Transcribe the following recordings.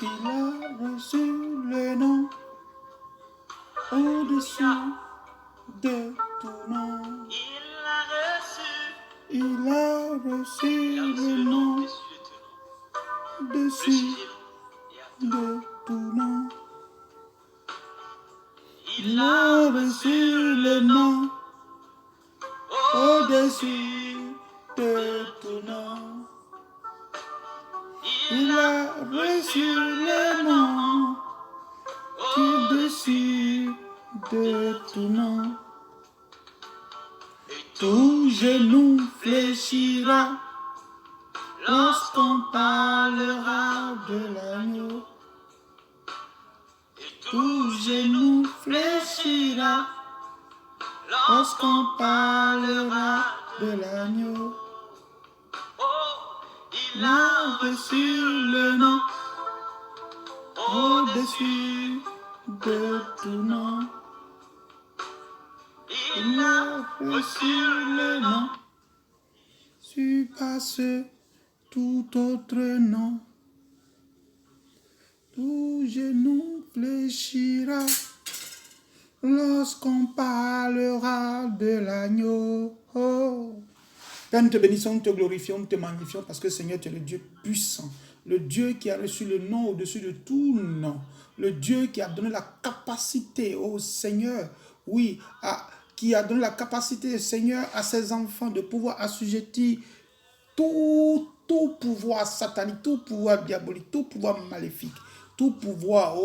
Il a reçu le nom au-dessus de tout nom. Il a reçu le nom au-dessus de tout nom. Il a reçu le nom au-dessus de tout nom. Il a reçu le nom au-dessus de tout nom. Tout genou fléchira lorsqu'on parlera de l'agneau. Tout genou fléchira lorsqu'on parlera de l'agneau. Il a reçu le nom au-dessus de tout nom. Il a reçu le nom surpasse tout autre nom. Tout genou fléchira lorsqu'on parlera de l'agneau. Oh. Père, nous te bénissons, nous te glorifions, nous te magnifions parce que Seigneur, tu es le Dieu puissant, le Dieu qui a reçu le nom au-dessus de tout nom, le Dieu qui a donné la capacité au Seigneur, oui, qui a donné la capacité, Seigneur, à ses enfants de pouvoir assujettir tout pouvoir satanique, tout pouvoir diabolique, tout pouvoir maléfique, tout pouvoir,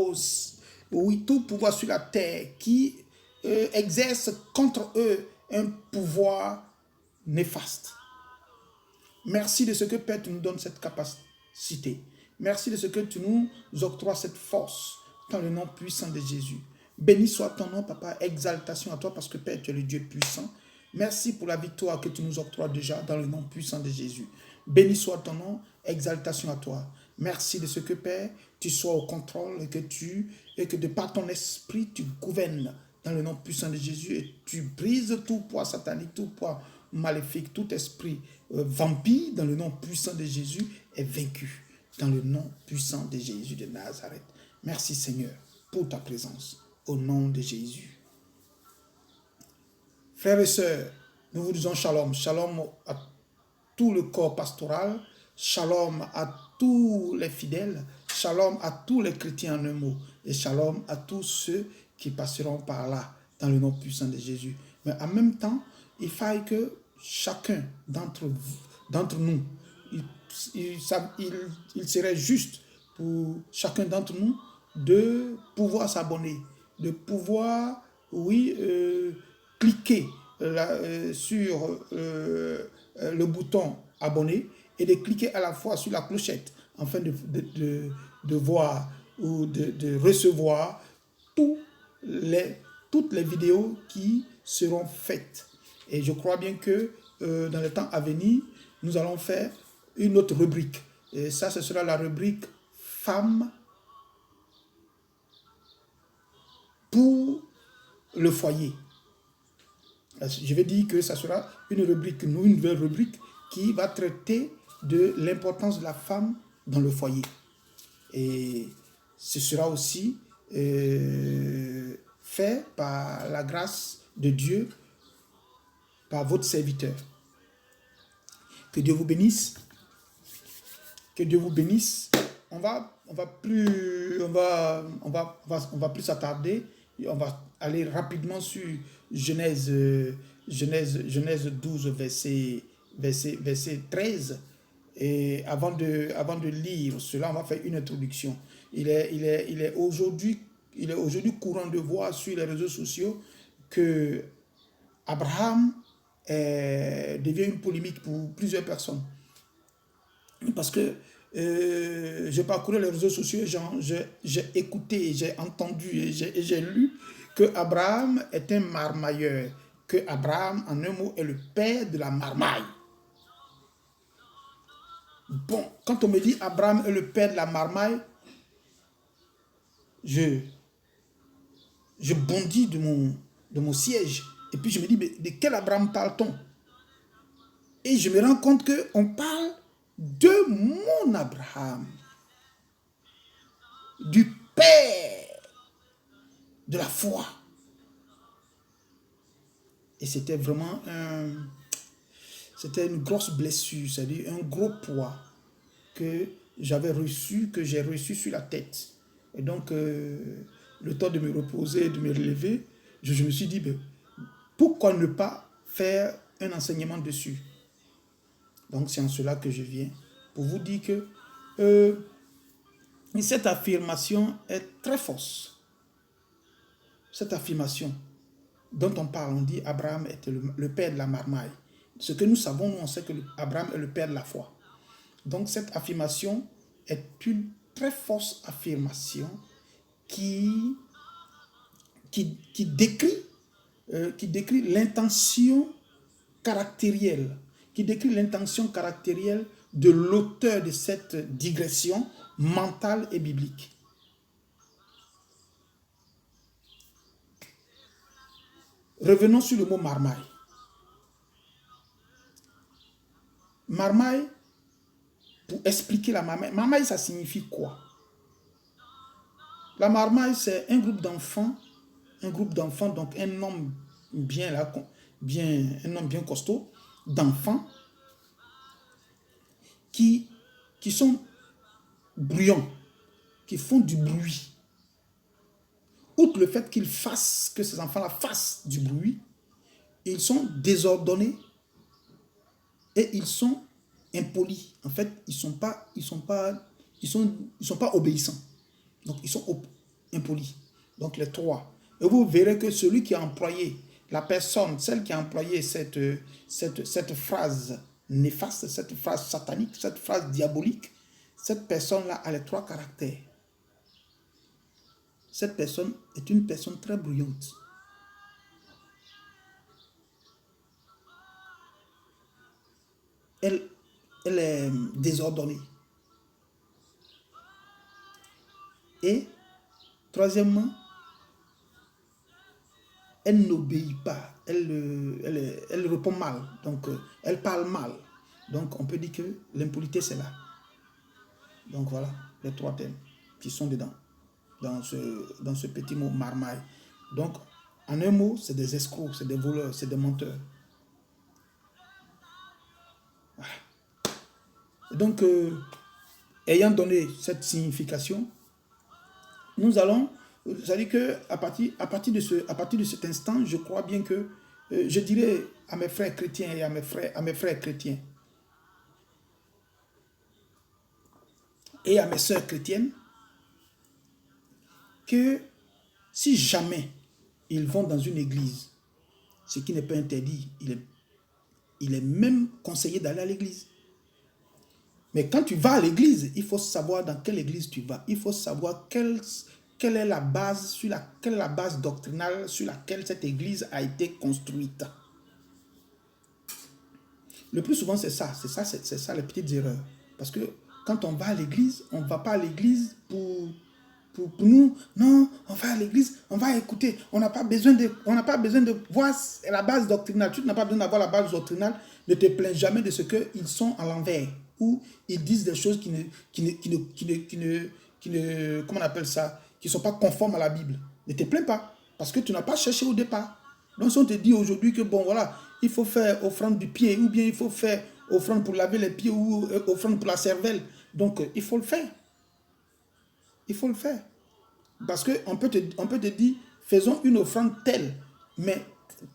oui, tout pouvoir sur la terre qui exerce contre eux un pouvoir néfaste. Merci de ce que, Père, tu nous donnes cette capacité. Merci de ce que tu nous octroies cette force dans le nom puissant de Jésus. Béni soit ton nom, Papa. Exaltation à toi parce que, Père, tu es le Dieu puissant. Merci pour la victoire que tu nous octroies déjà dans le nom puissant de Jésus. Béni soit ton nom. Exaltation à toi. Merci de ce que, Père, tu sois au contrôle et que de par ton esprit, tu gouvernes dans le nom puissant de Jésus et tu brises tout poids satanique, tout poids maléfique, tout esprit vampire dans le nom puissant de Jésus est vaincu dans le nom puissant de Jésus de Nazareth. Merci Seigneur pour ta présence au nom de Jésus. Frères et sœurs, nous vous disons shalom. Shalom à tout le corps pastoral, shalom à tous les fidèles, shalom à tous les chrétiens en un mot et shalom à tous ceux qui passeront par là dans le nom puissant de Jésus. Mais en même temps, il faille que chacun d'entre nous, il serait juste pour chacun d'entre nous de pouvoir s'abonner, de pouvoir, oui, cliquer sur le bouton abonner et de cliquer à la fois sur la clochette afin de voir ou de recevoir toutes les vidéos qui seront faites. Et je crois bien que dans le temps à venir, nous allons faire une autre rubrique. Et ça, ce sera la rubrique Femmes pour le foyer. Je vais dire que ça sera une nouvelle rubrique qui va traiter de l'importance de la femme dans le foyer. Et ce sera aussi fait par la grâce de Dieu, par votre serviteur. Que Dieu vous bénisse. Que Dieu vous bénisse. On va plus s'attarder. On va aller rapidement sur Genèse 12, verset 13. Et avant de lire cela, on va faire une introduction. Il est aujourd'hui courant de voir sur les réseaux sociaux que Abraham devient une polémique pour plusieurs personnes. Parce que j'ai parcouru les réseaux sociaux, j'ai écouté, j'ai entendu et j'ai lu que Abraham est un marmailleur, que Abraham, en un mot, est le père de la marmaille. Bon, quand on me dit Abraham est le père de la marmaille, je bondis de mon siège. Et puis je me dis, mais de quel Abraham parle-t-on? Et je me rends compte qu'on parle de mon Abraham. du père de la foi. Et c'était vraiment c'était une grosse blessure, c'est-à-dire un gros poids que j'avais reçu, que j'ai reçu sur la tête. Et donc, le temps de me reposer, de me relever, je me suis dit, ben, pourquoi ne pas faire un enseignement dessus? Donc, c'est en cela que je viens pour vous dire que cette affirmation est très fausse. Cette affirmation dont on parle, on dit Abraham était le père de la marmaille. Ce que nous savons, nous, on sait que Abraham est le père de la foi. Donc, cette affirmation est une très fausse affirmation qui décrit l'intention caractérielle, de l'auteur de cette digression mentale et biblique. Revenons sur le mot marmaille. Marmaille, pour expliquer la marmaille, marmaille, ça signifie quoi? La marmaille, c'est un groupe d'enfants, donc un homme bien costaud, d'enfants qui sont bruyants, qui font du bruit. Outre le fait que ces enfants-là fassent du bruit, ils sont désordonnés et ils sont impolis. En fait, ils sont pas obéissants. Donc, ils sont impolis. Donc, les trois. Et vous verrez que celui qui a employé, celle qui a employé cette phrase néfaste, cette phrase satanique, cette phrase diabolique, cette personne-là a les trois caractères. Cette personne est une personne très bruyante. Elle est désordonnée. Et, troisièmement, elle n'obéit pas. Elle répond mal. Donc, elle parle mal. Donc, on peut dire que l'impolitesse est là. Donc, voilà les trois thèmes qui sont dedans, dans ce petit mot marmaille. Donc, en un mot, c'est des escrocs, c'est des voleurs, c'est des menteurs. Voilà. Donc, ayant donné cette signification, nous allons, c'est-à-dire qu'à partir de cet instant, je crois bien que je dirais à mes frères chrétiens et à mes frères chrétiens et à mes sœurs chrétiennes que si jamais ils vont dans une église, ce qui n'est pas interdit, il est même conseillé d'aller à l'église. Mais quand tu vas à l'église, il faut savoir dans quelle église tu vas. Il faut savoir quelle est la base, quelle est la base doctrinale sur laquelle cette église a été construite. Le plus souvent, c'est ça les petites erreurs. Parce que quand on va à l'église, on ne va pas à l'église pour nous. Non, on va à l'église, on va écouter. On n'a pas besoin de voir la base doctrinale. Tu n'as pas besoin d'avoir la base doctrinale. Ne te plains jamais de ce qu'ils sont à l'envers. Ou ils disent des choses qui comment on appelle ça, qui ne sont pas conformes à la Bible. Ne te plains pas. Parce que tu n'as pas cherché au départ. Donc si on te dit aujourd'hui que bon voilà, il faut faire offrande du pied, ou bien il faut faire offrande pour laver les pieds, ou offrande pour la cervelle. Donc il faut le faire. Il faut le faire. Parce qu'on peut te dire, faisons une offrande telle, mais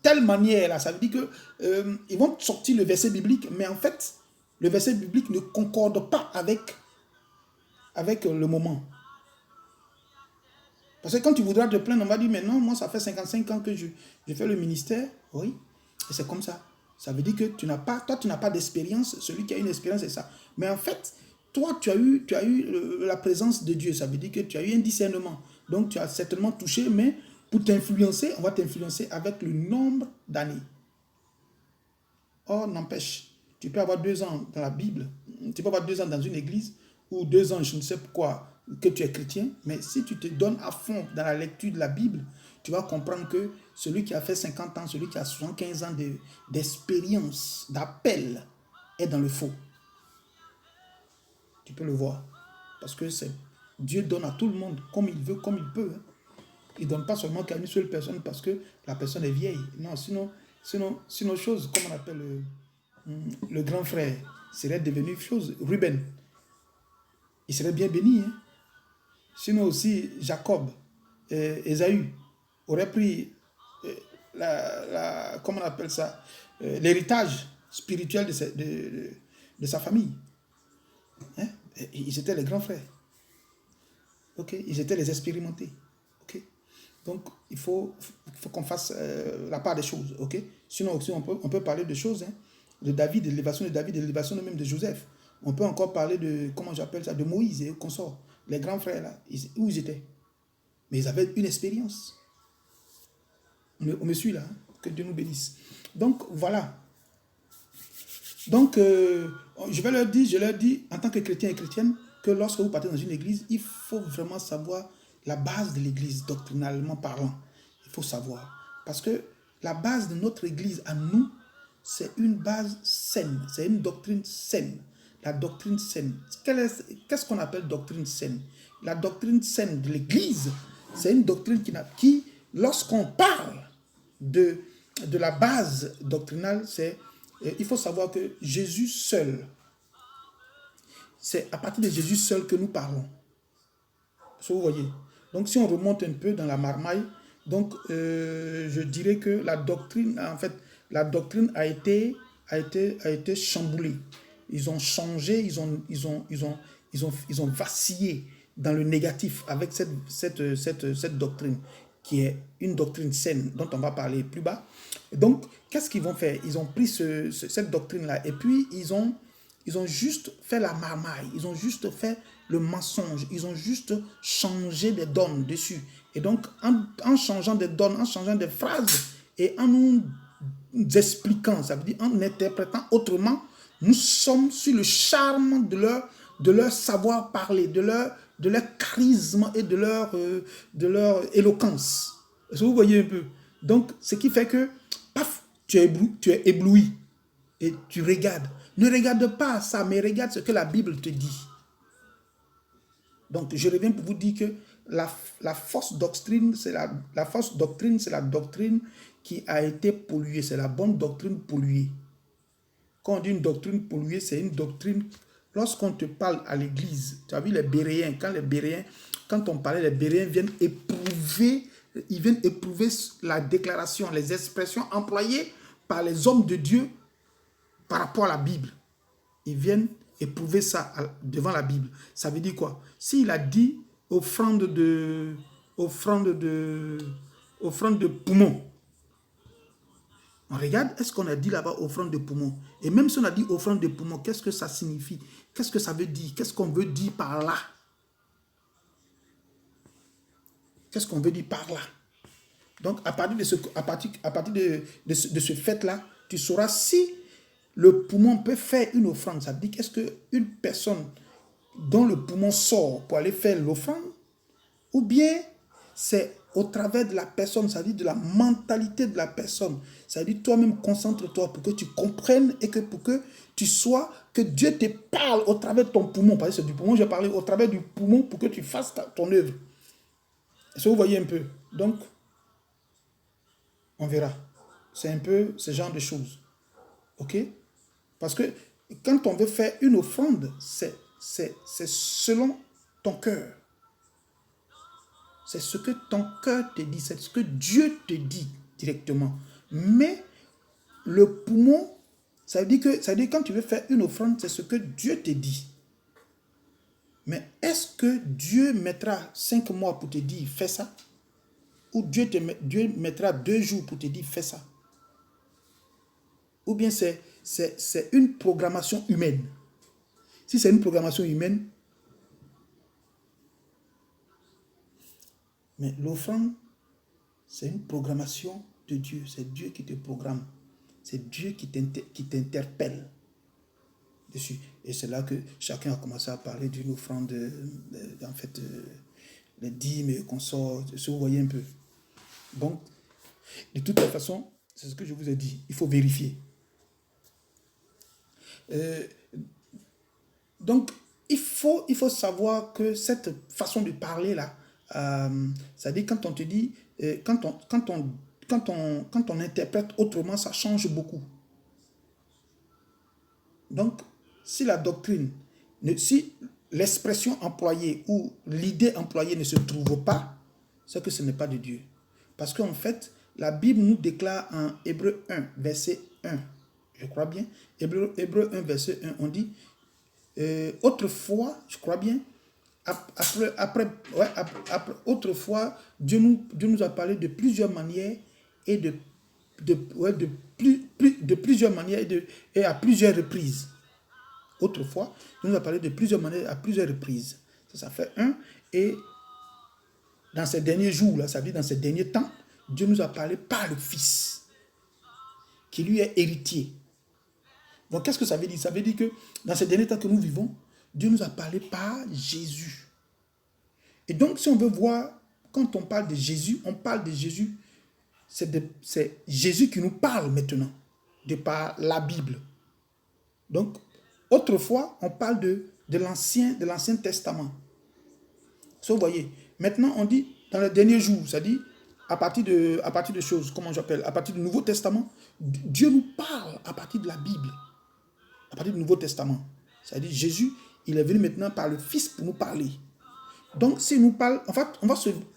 telle manière, là, ça veut dire que ils vont sortir le verset biblique, mais en fait, le verset biblique ne concorde pas avec le moment. Parce que quand tu voudras te plaindre, on va dire, mais non, moi, ça fait 55 ans que je fais le ministère. Oui, et c'est comme ça. Ça veut dire que tu n'as pas d'expérience. Celui qui a une expérience, c'est ça. Mais en fait, toi, tu as eu la présence de Dieu. Ça veut dire que tu as eu un discernement. Donc, tu as certainement touché, mais pour t'influencer, on va t'influencer avec le nombre d'années. Or, n'empêche, tu peux avoir 2 ans dans la Bible, tu peux avoir 2 ans dans une église, ou 2 ans, je ne sais pourquoi, que tu es chrétien, mais si tu te donnes à fond dans la lecture de la Bible, tu vas comprendre que celui qui a fait 50 ans, celui qui a 75 ans d'expérience, d'appel, est dans le faux. Tu peux le voir. Parce que Dieu donne à tout le monde, comme il veut, comme il peut. Hein. Il ne donne pas seulement qu'à une seule personne parce que la personne est vieille. Non, sinon chose, comme on appelle le grand frère, serait devenu chose, Ruben. Il serait bien béni. Hein. Sinon aussi, Jacob, Ésaü, aurait pris comment on appelle ça, l'héritage spirituel de sa famille. Hein? Ils étaient les grands frères. Okay? Ils étaient les expérimentés. Okay? Donc, il faut qu'on fasse la part des choses. Okay? Sinon, aussi, on peut parler de choses, hein, de David, de l'élévation de David, de l'élévation même de Joseph. On peut encore parler de, comment j'appelle ça, de Moïse et consorts. Les grands frères, là, où ils étaient. Mais ils avaient une expérience. On me suit là, hein? Que Dieu nous bénisse. Donc, voilà. Donc, je leur dis, en tant que chrétien et chrétienne, que lorsque vous partez dans une église, il faut vraiment savoir la base de l'église, doctrinalement parlant. Il faut savoir. Parce que la base de notre église à nous, c'est une base saine. C'est une doctrine saine. La doctrine saine. Qu'est-ce qu'on appelle doctrine saine? La doctrine saine de l'église, c'est une doctrine qui lorsqu'on parle de la base doctrinale, il faut savoir que Jésus seul, c'est à partir de Jésus seul que nous parlons. Vous voyez. Donc si on remonte un peu dans la marmaille, donc je dirais que la doctrine, en fait, la doctrine a été chamboulée. Ils ont changé, ils ont vacillé dans le négatif avec cette doctrine qui est une doctrine saine dont on va parler plus bas. Donc, qu'est-ce qu'ils vont faire? Ils ont pris cette doctrine-là et puis ils ont juste fait la marmaille, ils ont juste fait le mensonge, ils ont juste changé des donnes dessus. Et donc, en changeant des donnes, en changeant des phrases et en nous expliquant, ça veut dire en interprétant autrement, nous sommes sur le charme de leur savoir parler, de leur charisme et de leur éloquence. Est-ce que vous voyez un peu? Donc, ce qui fait que, paf, tu es ébloui et tu regardes. Ne regarde pas ça, mais regarde ce que la Bible te dit. Donc, je reviens pour vous dire que la fausse doctrine, c'est la doctrine qui a été polluée. C'est la bonne doctrine polluée. Quand on dit une doctrine polluée, c'est une doctrine... Lorsqu'on te parle à l'église, tu as vu les Béréens, quand on parlait, les Béréens viennent éprouver la déclaration, les expressions employées par les hommes de Dieu par rapport à la Bible. Ils viennent éprouver ça devant la Bible. Ça veut dire quoi? S'il a dit offrande de poumon, on regarde, est-ce qu'on a dit là-bas offrande de poumon? Et même si on a dit offrande de poumon, qu'est-ce que ça signifie? Qu'est-ce que ça veut dire? Qu'est-ce qu'on veut dire par là? Qu'est-ce qu'on veut dire par là? Donc, à partir de ce fait-là, tu sauras si le poumon peut faire une offrande. Ça veut dire qu'est-ce qu'une personne dont le poumon sort pour aller faire l'offrande, ou bien c'est au travers de la personne, ça veut dire de la mentalité de la personne. Ça veut dire toi-même concentre-toi pour que tu comprennes et pour que tu sois, que Dieu te parle au travers de ton poumon. Parce que c'est du poumon, j'ai parlé au travers du poumon pour que tu fasses ton œuvre. Est-ce que vous voyez un peu? Donc, on verra. C'est un peu ce genre de choses. OK? Parce que quand on veut faire une offrande, c'est selon ton cœur. C'est ce que ton cœur te dit, c'est ce que Dieu te dit directement. Mais le poumon, ça veut dire que quand tu veux faire une offrande, c'est ce que Dieu te dit. Mais est-ce que Dieu mettra 5 mois pour te dire fais ça? Ou Dieu mettra 2 jours pour te dire fais ça? Ou bien c'est une programmation humaine? Si c'est une programmation humaine, mais l'offrande, c'est une programmation de Dieu. C'est Dieu qui te programme. C'est Dieu qui t'interpelle dessus. Et c'est là que chacun a commencé à parler d'une offrande, en fait, les dîmes et consorts. Si vous voyez un peu. Donc, de toute façon, c'est ce que je vous ai dit. Il faut vérifier. Donc, il faut savoir que cette façon de parler là, c'est-à-dire quand on te dit, quand on interprète autrement, ça change beaucoup. Donc, si la doctrine, si l'expression employée ou l'idée employée ne se trouve pas, c'est que ce n'est pas de Dieu. Parce qu'en fait, la Bible nous déclare en Hébreu 1, verset 1, je crois bien, Hébreu 1, verset 1, on dit, autrefois, je crois bien, autrefois, Dieu nous a parlé de plusieurs manières et de plusieurs manières et à plusieurs reprises. Autrefois, Dieu nous a parlé de plusieurs manières à plusieurs reprises. Ça fait un. Et dans ces derniers jours, là, ça veut dire dans ces derniers temps, Dieu nous a parlé par le Fils, qui lui est héritier. Donc, qu'est-ce que ça veut dire? Ça veut dire que dans ces derniers temps que nous vivons, Dieu nous a parlé par Jésus. Et donc, si on veut voir, quand on parle de Jésus, on parle de Jésus, c'est Jésus qui nous parle maintenant, de par la Bible. Donc, autrefois, on parle de l'Ancien Testament. Ça, vous voyez. Maintenant, on dit, dans les derniers jours, c'est-à-dire, à partir de choses, comment j'appelle, à partir du Nouveau Testament, Dieu nous parle à partir de la Bible, à partir du Nouveau Testament. C'est-à-dire, Jésus, il est venu maintenant par le Fils pour nous parler. Donc, s'il nous parle, en fait, on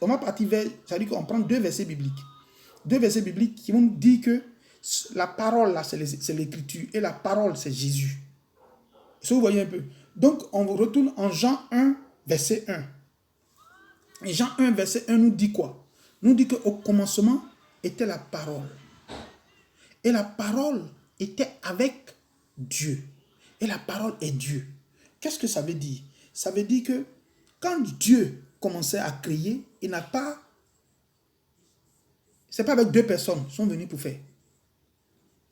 va partir vers, c'est-à-dire qu'on prend deux versets bibliques. Deux versets bibliques qui vont nous dire que la parole, là, c'est l'écriture, et la parole, c'est Jésus. Ça, vous voyez un peu. Donc, on retourne en Jean 1, verset 1. Et Jean 1, verset 1 nous dit quoi? Nous dit qu'au commencement était la parole. Et la parole était avec Dieu. Et la parole est Dieu. Qu'est-ce que ça veut dire? Ça veut dire que quand Dieu commençait à créer, il n'a pas... C'est pas avec deux personnes qui sont venues pour faire.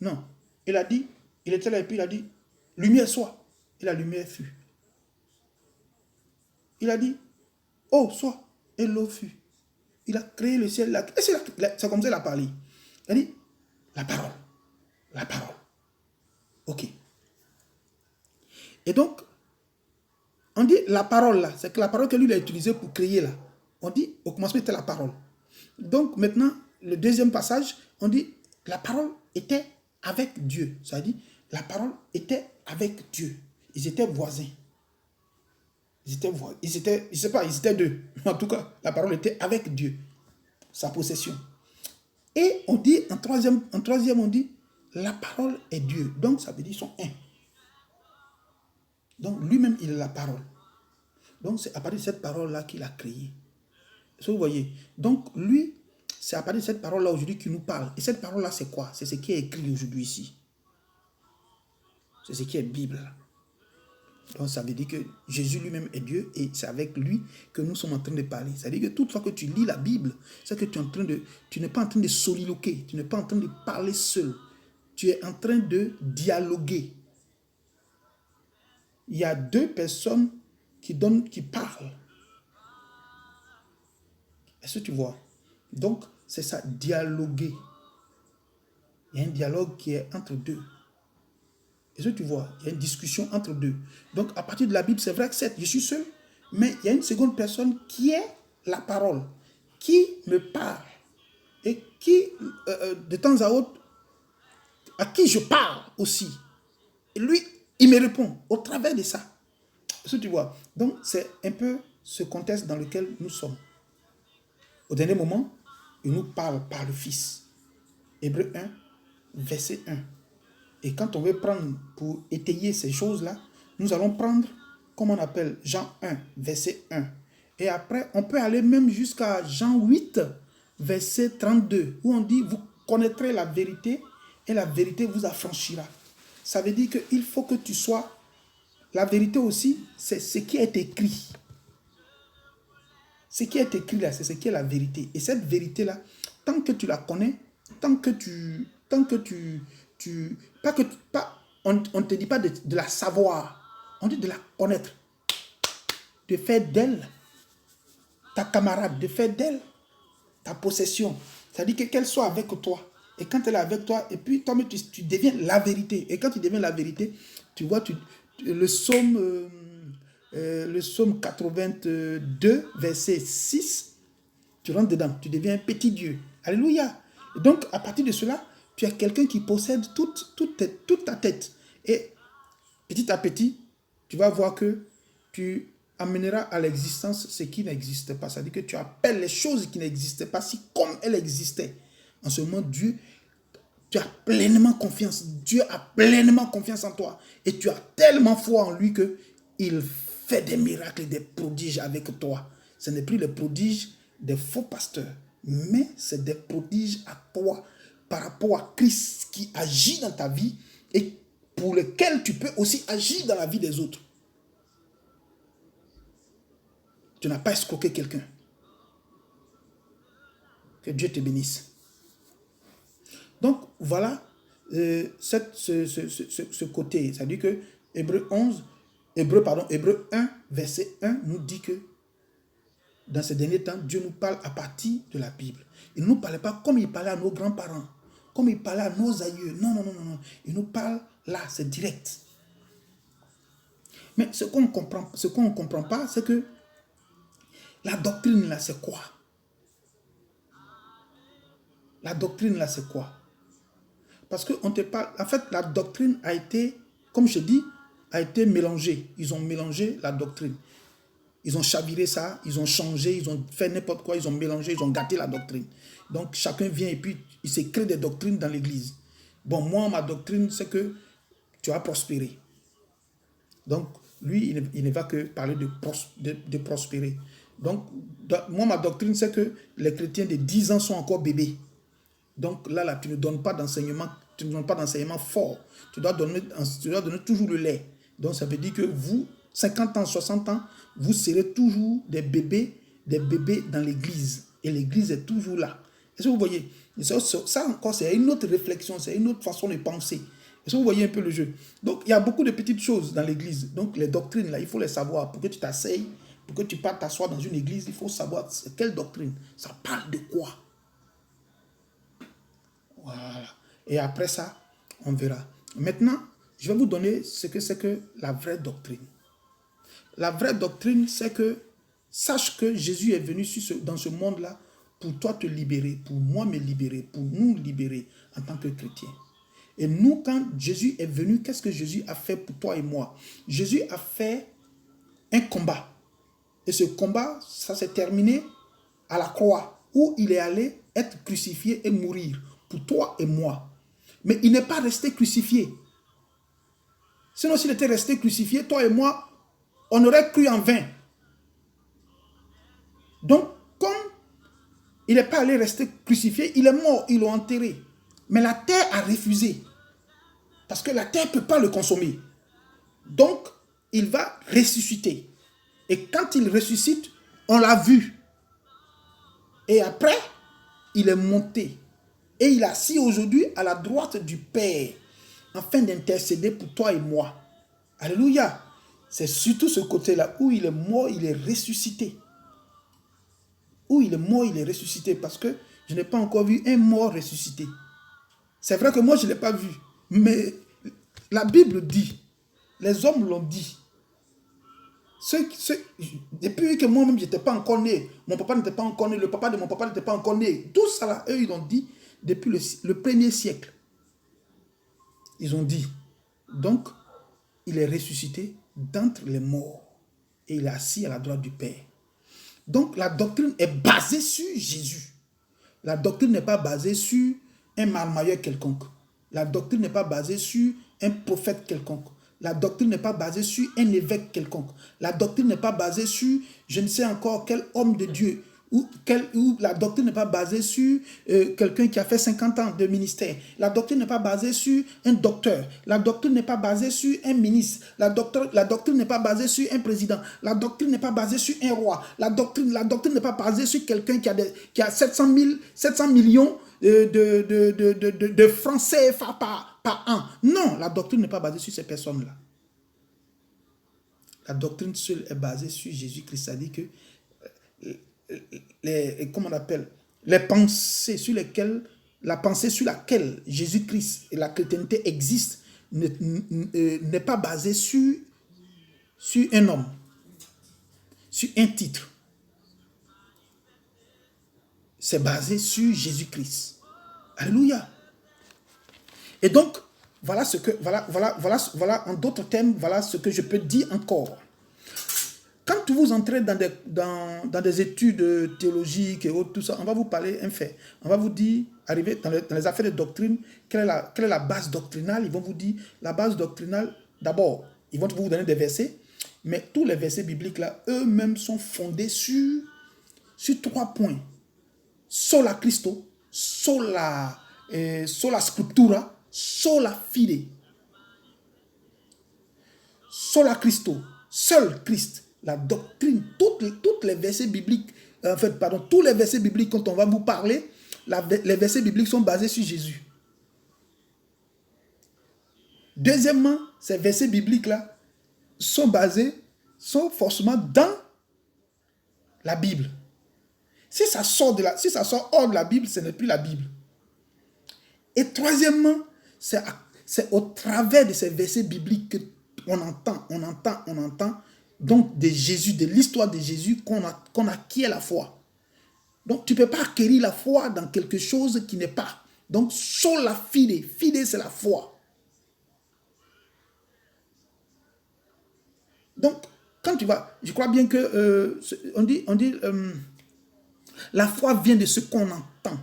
Non. Il a dit, il était là et puis il a dit, lumière soit. Et la lumière fut. Il a dit, eau soit. Et l'eau fut. Il a créé le ciel. C'est comme ça qu'il a parlé. Il a dit, la parole. La parole. Ok. Et donc, on dit la parole là, c'est que la parole que lui il a utilisée pour créer là. On dit, au commencement était la parole. Donc maintenant, le deuxième passage, on dit, la parole était avec Dieu. Ça dit, la parole était avec Dieu. Ils étaient voisins. Ils étaient deux. En tout cas, la parole était avec Dieu. Sa possession. Et on dit, en troisième, on dit, la parole est Dieu. Donc, ça veut dire qu'ils sont un. Donc, lui-même, il est la parole. Donc, c'est à partir de cette parole-là qu'il a créé. Ça, vous voyez. Donc, lui, c'est à partir de cette parole-là aujourd'hui qu'il nous parle. Et cette parole-là, c'est quoi? C'est ce qui est écrit aujourd'hui ici. C'est ce qui est Bible. Donc, ça veut dire que Jésus lui-même est Dieu et c'est avec lui que nous sommes en train de parler. C'est-à-dire que toute fois que tu lis la Bible, c'est que tu n'es pas en train de soliloquer, tu n'es pas en train de parler seul. Tu es en train de dialoguer. Il y a deux personnes qui parlent. Est-ce que tu vois? Donc, c'est ça, dialoguer. Il y a un dialogue qui est entre deux. Est-ce que tu vois? Il y a une discussion entre deux. Donc, à partir de la Bible, c'est vrai que je suis seul, mais il y a une seconde personne qui est la parole, qui me parle et qui, de temps à autre, à qui je parle aussi. Et lui, il me répond au travers de ça. Est-ce que tu vois? Donc, c'est un peu ce contexte dans lequel nous sommes. Au dernier moment, il nous parle par le Fils. Hébreu 1, verset 1. Et quand on veut prendre pour étayer ces choses-là, nous allons prendre, comme on appelle, Jean 1, verset 1. Et après, on peut aller même jusqu'à Jean 8, verset 32, où on dit, vous connaîtrez la vérité et la vérité vous affranchira. Ça veut dire qu'il faut que tu sois... La vérité aussi, c'est ce qui est écrit. Ce qui est écrit là, c'est ce qui est la vérité. Et cette vérité-là, tant que tu la connais, on ne te dit pas de la savoir, on dit de la connaître. De faire d'elle ta camarade, de faire d'elle ta possession. C'est-à-dire qu'elle soit avec toi. Et quand elle est avec toi, et puis toi-même, tu deviens la vérité. Et quand tu deviens la vérité, tu vois, le psaume le psaume 82, verset 6, tu rentres dedans, tu deviens un petit Dieu. Alléluia. Et donc, à partir de cela, tu as quelqu'un qui possède toute ta tête. Et petit à petit, tu vas voir que tu amèneras à l'existence ce qui n'existe pas. C'est-à-dire que tu appelles les choses qui n'existaient pas si comme elles existaient. En ce moment, Dieu, tu as pleinement confiance. Dieu a pleinement confiance en toi. Et tu as tellement foi en lui qu'il fait des miracles et des prodiges avec toi. Ce n'est plus les prodiges des faux pasteurs, mais c'est des prodiges à toi par rapport à Christ qui agit dans ta vie et pour lequel tu peux aussi agir dans la vie des autres. Tu n'as pas escroqué quelqu'un. Que Dieu te bénisse. Donc, voilà ce côté. C'est-à-dire que Hébreu 1, verset 1 nous dit que dans ces derniers temps, Dieu nous parle à partir de la Bible. Il ne nous parlait pas comme il parlait à nos grands-parents, comme il parlait à nos aïeux. Non, non, non, non. Il nous parle là, c'est direct. Mais ce qu'on ne comprend pas, c'est que la doctrine là, c'est quoi? La doctrine là, c'est quoi? Parce qu'on te parle, en fait, la doctrine a été, comme je dis, a été mélangée. Ils ont mélangé la doctrine. Ils ont chaviré ça, ils ont changé, ils ont fait n'importe quoi, ils ont mélangé, ils ont gâté la doctrine. Donc, chacun vient et puis il se crée des doctrines dans l'église. Bon, moi, ma doctrine, c'est que tu vas prospérer. Donc, lui, il ne va que parler de prospérer. Donc, moi, ma doctrine, c'est que les chrétiens de 10 ans sont encore bébés. Donc, là, tu ne donnes pas d'enseignement, fort. Tu dois donner toujours le lait. Donc, ça veut dire que vous, 50 ans, 60 ans, vous serez toujours des bébés dans l'église. Et l'église est toujours là. Est-ce que vous voyez? Ça encore, c'est une autre réflexion, c'est une autre façon de penser. Est-ce que vous voyez un peu le jeu? Donc, il y a beaucoup de petites choses dans l'église. Donc, les doctrines, là, il faut les savoir. Pour que tu t'asseyes, pour que tu partes t'asseoir dans une église, il faut savoir quelle doctrine. Ça parle de quoi? Voilà. Et après ça, on verra. Maintenant, je vais vous donner ce que c'est que la vraie doctrine. La vraie doctrine, c'est que sache que Jésus est venu dans ce monde-là pour toi te libérer, pour moi me libérer, pour nous libérer en tant que chrétiens. Et nous, quand Jésus est venu, qu'est-ce que Jésus a fait pour toi et moi? Jésus a fait un combat. Et ce combat, ça s'est terminé à la croix, où il est allé être crucifié et mourir pour toi et moi. Mais il n'est pas resté crucifié. Sinon, s'il était resté crucifié, toi et moi, on aurait cru en vain. Donc, comme il n'est pas allé rester crucifié, il est mort, ils l'ont enterré. Mais la terre a refusé. Parce que la terre ne peut pas le consommer. Donc, il va ressusciter. Et quand il ressuscite, on l'a vu. Et après, il est monté. Et il est assis aujourd'hui à la droite du Père, afin d'intercéder pour toi et moi. Alléluia. C'est surtout ce côté-là où il est mort, il est ressuscité. Où il est mort, il est ressuscité. Parce que je n'ai pas encore vu un mort ressuscité. C'est vrai que moi, je ne l'ai pas vu. Mais la Bible dit, les hommes l'ont dit. Depuis que moi-même, je n'étais pas encore né, mon papa n'était pas encore né, le papa de mon papa n'était pas encore né. Tout ça, là, eux, ils l'ont dit depuis le premier siècle. Ils ont dit. Donc, il est ressuscité d'entre les morts. Et il est assis à la droite du Père. Donc, la doctrine est basée sur Jésus. La doctrine n'est pas basée sur un marmailleur quelconque. La doctrine n'est pas basée sur un prophète quelconque. La doctrine n'est pas basée sur un évêque quelconque. La doctrine n'est pas basée sur je ne sais encore quel homme de Dieu. Ou la doctrine n'est pas basée sur quelqu'un qui a fait 50 ans de ministère. La doctrine n'est pas basée sur un docteur. La doctrine n'est pas basée sur un ministre. La doctrine n'est pas basée sur un président. La doctrine n'est pas basée sur un roi. La doctrine n'est pas basée sur quelqu'un qui a 700 millions de francs CFA par an. Non, la doctrine n'est pas basée sur ces personnes-là. La doctrine seule est basée sur Jésus-Christ. C'est-à-dire que les pensées sur lesquelles, la pensée sur laquelle Jésus-Christ et la chrétienté existent n'est pas basée sur un homme. sur un titre. C'est basé sur Jésus-Christ. Alléluia. Et donc, voilà en d'autres termes, voilà ce que je peux dire encore. Quand vous entrez dans des études théologiques et autres, tout ça, on va vous parler un fait. On va vous dire, arriver dans les affaires de doctrine, quelle est la base doctrinale. Ils vont vous dire, la base doctrinale, d'abord, ils vont vous donner des versets, mais tous les versets bibliques là, eux-mêmes sont fondés sur 3 points. Sola Christo, sola scriptura, sola fide. Sola Christo, seul Christ. La doctrine, toutes les versets bibliques, tous les versets bibliques, quand on va vous parler, les versets bibliques sont basés sur Jésus. Deuxièmement, ces versets bibliques-là sont forcément dans la Bible. Si ça sort hors de la Bible, ce n'est plus la Bible. Et troisièmement, c'est au travers de ces versets bibliques qu'on entend donc de Jésus, de l'histoire de Jésus qu'on acquiert la foi. Donc tu ne peux pas acquérir la foi dans quelque chose qui n'est pas. Donc sola fide, fide c'est la foi. Donc quand tu vas, je crois bien que on dit la foi vient de ce qu'on entend.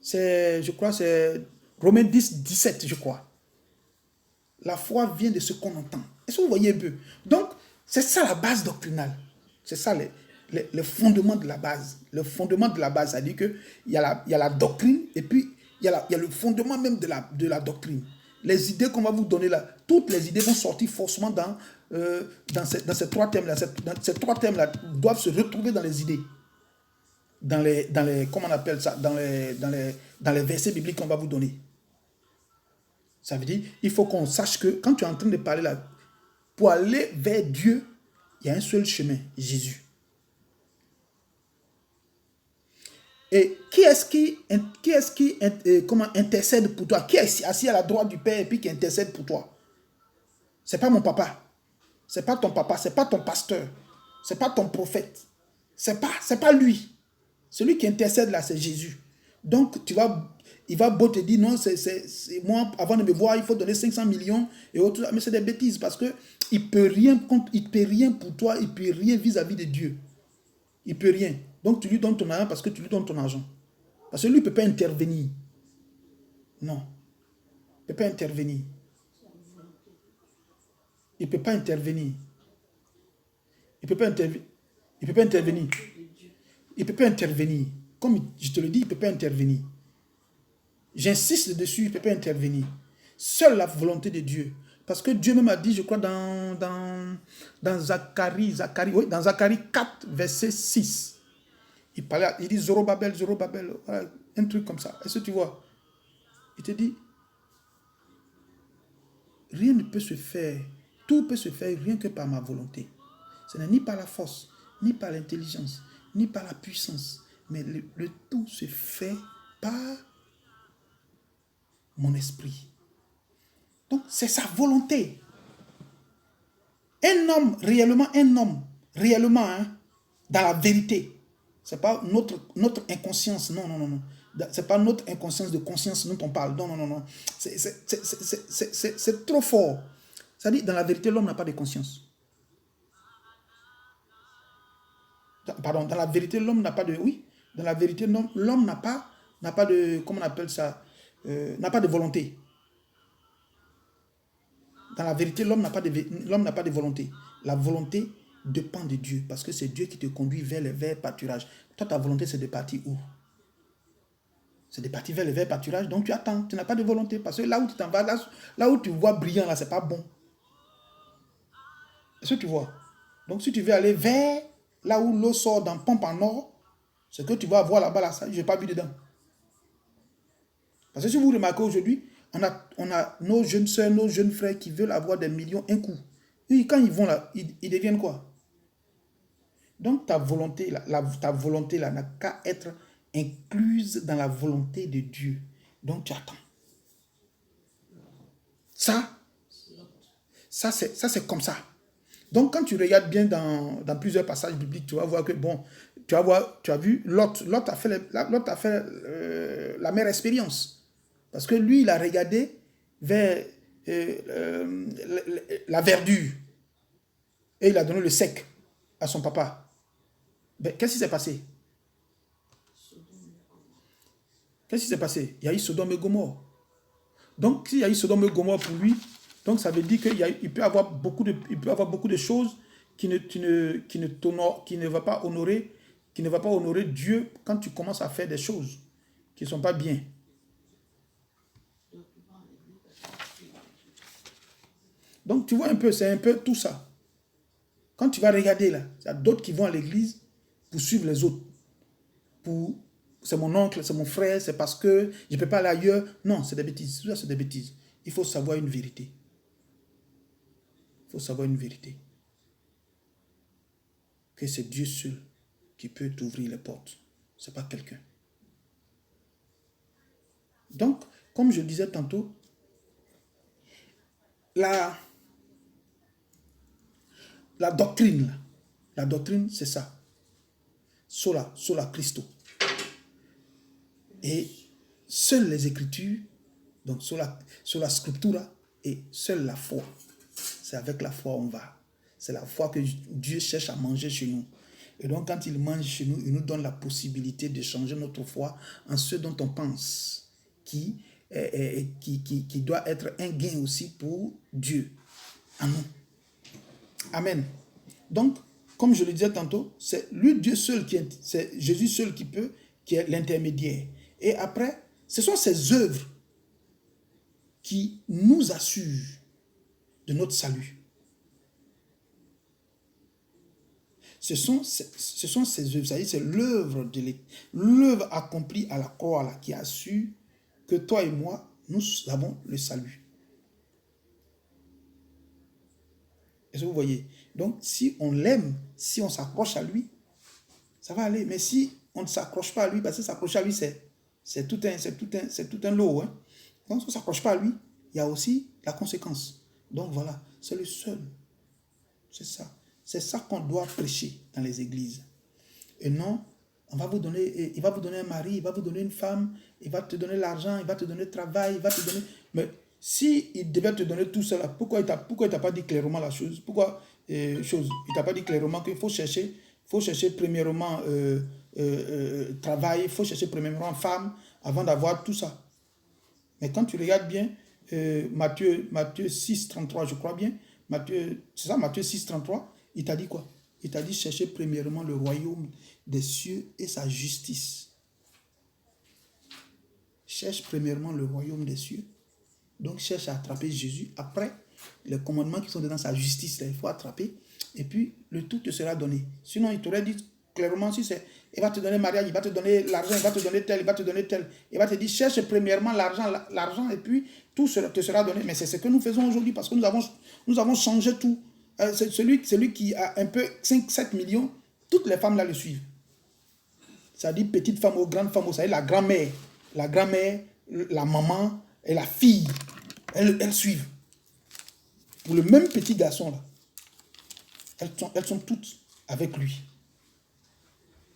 Je crois c'est Romains 10, 17, je crois. La foi vient de ce qu'on entend. Est-ce que vous voyez un peu? Donc, c'est ça la base doctrinale. C'est ça le fondement de la base. Le fondement de la base, ça dit qu'il y a la doctrine et puis il y a le fondement même de la doctrine. Les idées qu'on va vous donner là, toutes les idées vont sortir forcément dans ces 3 thèmes-là. Ces 3 thèmes-là doivent se retrouver dans les idées. Dans les comment on appelle ça? Dans les versets bibliques qu'on va vous donner. Ça veut dire, il faut qu'on sache que quand tu es en train de parler là, pour aller vers Dieu, il y a un seul chemin, Jésus. Et qui est-ce qui intercède pour toi? Qui est assis à la droite du Père et puis qui intercède pour toi? C'est pas mon papa. C'est pas ton papa. C'est pas ton pasteur. C'est pas ton prophète. C'est pas lui. Celui qui intercède là, c'est Jésus. Donc, il va beau te dire, non, c'est moi, avant de me voir, il faut donner 500 millions et autres. Mais c'est des bêtises parce qu'il ne peut rien pour toi, il ne peut rien vis-à-vis de Dieu. Il ne peut rien. Donc, tu lui donnes ton argent parce que tu lui donnes ton argent. Parce que lui, il ne peut pas intervenir. Non. Il ne peut pas intervenir. Il ne peut pas intervenir. Il ne peut pas intervenir. Il ne peut pas intervenir. Il ne peut pas intervenir. Comme je te le dis, il ne peut pas intervenir. J'insiste dessus, il ne peut pas intervenir. Seule la volonté de Dieu. Parce que Dieu même a dit, je crois, dans Zacharie 4, verset 6. Il dit Zorobabel, voilà, un truc comme ça. Est-ce que tu vois? Il te dit, rien ne peut se faire, tout peut se faire rien que par ma volonté. Ce n'est ni par la force, ni par l'intelligence, ni par la puissance, mais le tout se fait par mon esprit. Donc, c'est sa volonté. Un homme, réellement, dans la vérité, ce n'est pas notre inconscience, non. Ce n'est pas notre inconscience de conscience dont on parle, non. C'est trop fort. C'est-à-dire, dans la vérité, l'homme n'a pas de conscience. Pardon, dans la vérité, l'homme n'a pas de... Oui, dans la vérité, l'homme n'a pas de... Comment on appelle ça? N'a pas de volonté. Dans la vérité, l'homme n'a pas de volonté. La volonté dépend de Dieu, parce que c'est Dieu qui te conduit vers les verts pâturages. Toi, ta volonté, c'est de partir où? C'est de partir vers les verts pâturages, donc tu attends. Tu n'as pas de volonté, parce que là où tu t'en vas, là où tu vois brillant, là, c'est pas bon. Est-ce que tu vois? Donc, si tu veux aller vers là où l'eau sort dans pompe en or, ce que tu vas voir là-bas, là, ça, je n'ai pas vu dedans. Parce que si vous remarquez aujourd'hui, on a nos jeunes soeurs, nos jeunes frères qui veulent avoir des millions un coup. Et quand ils vont là, ils deviennent quoi? Donc ta volonté là n'a qu'à être incluse dans la volonté de Dieu. Donc tu attends. Ça c'est comme ça. Donc, quand tu regardes bien dans plusieurs passages bibliques, tu vas voir que, bon, tu as vu, Lot a fait, la meilleure expérience. Parce que lui, il a regardé vers la verdure. Et il a donné le sec à son papa. Ben, qu'est-ce qui s'est passé? Qu'est-ce qui s'est passé? Il y a eu Sodome et Gomorrhe. Donc, s'il y a eu Sodome et Gomorrhe pour lui, donc ça veut dire qu'il peut avoir beaucoup de choses qui ne va pas honorer Dieu quand tu commences à faire des choses qui ne sont pas bien. Donc, tu vois un peu, c'est un peu tout ça. Quand tu vas regarder là, il y a d'autres qui vont à l'église pour suivre les autres. C'est mon oncle, c'est mon frère, c'est parce que je ne peux pas aller ailleurs. Non, c'est des bêtises. Tout ça, c'est des bêtises. Il faut savoir une vérité. Il faut savoir une vérité. Que c'est Dieu seul qui peut t'ouvrir les portes. Ce n'est pas quelqu'un. Donc, comme je disais tantôt, la doctrine, c'est ça. Sola Christo. Et seules les Écritures, donc sola Scriptura, et seule la foi. C'est avec la foi on va. C'est la foi que Dieu cherche à manger chez nous. Et donc, quand il mange chez nous, il nous donne la possibilité de changer notre foi en ce dont on pense, qui doit être un gain aussi pour Dieu, en nous. Amen. Donc, comme je le disais tantôt, c'est lui, Dieu seul, c'est Jésus seul qui est l'intermédiaire. Et après, ce sont ses œuvres qui nous assurent de notre salut. Ce sont ces œuvres, c'est l'œuvre accomplie à la croix là, qui assure que toi et moi, nous avons le salut. Est-ce que vous voyez? Donc, si on l'aime, si on s'accroche à lui, ça va aller. Mais si on ne s'accroche pas à lui, parce que s'accrocher à lui, c'est tout un lot. Hein? Donc, si on ne s'accroche pas à lui, il y a aussi la conséquence. Donc, voilà, c'est le seul. C'est ça. C'est ça qu'on doit prêcher dans les églises. Et non, il va vous donner un mari, il va vous donner une femme, il va te donner l'argent, il va te donner le travail, il va te donner... Mais si il devait te donner tout cela, pourquoi il t'a pas dit clairement la chose? Pourquoi il t'a pas dit clairement qu'il faut chercher premièrement travail, il faut chercher premièrement femme avant d'avoir tout ça. Mais quand tu regardes bien, Matthieu 6, 33, je crois bien, c'est ça, Matthieu 6, 33, il t'a dit quoi? Il t'a dit chercher premièrement le royaume des cieux et sa justice. Cherche premièrement le royaume des cieux. Donc cherche à attraper Jésus. Après, les commandements qui sont dans sa justice, là, il faut attraper. Et puis, le tout te sera donné. Sinon, il t'aurait dit clairement, si c'est, il va te donner mariage, il va te donner l'argent, il va te donner tel, il va te donner tel. Il va te dire, cherche premièrement l'argent et puis tout te sera donné. Mais c'est ce que nous faisons aujourd'hui parce que nous avons changé tout. C'est celui qui a un peu 5-7 millions, toutes les femmes là le suivent. Ça dit petite femme ou grande femme, ça dit la grand-mère, la maman et la fille, elles suivent. Pour le même petit garçon là, elles sont toutes avec lui.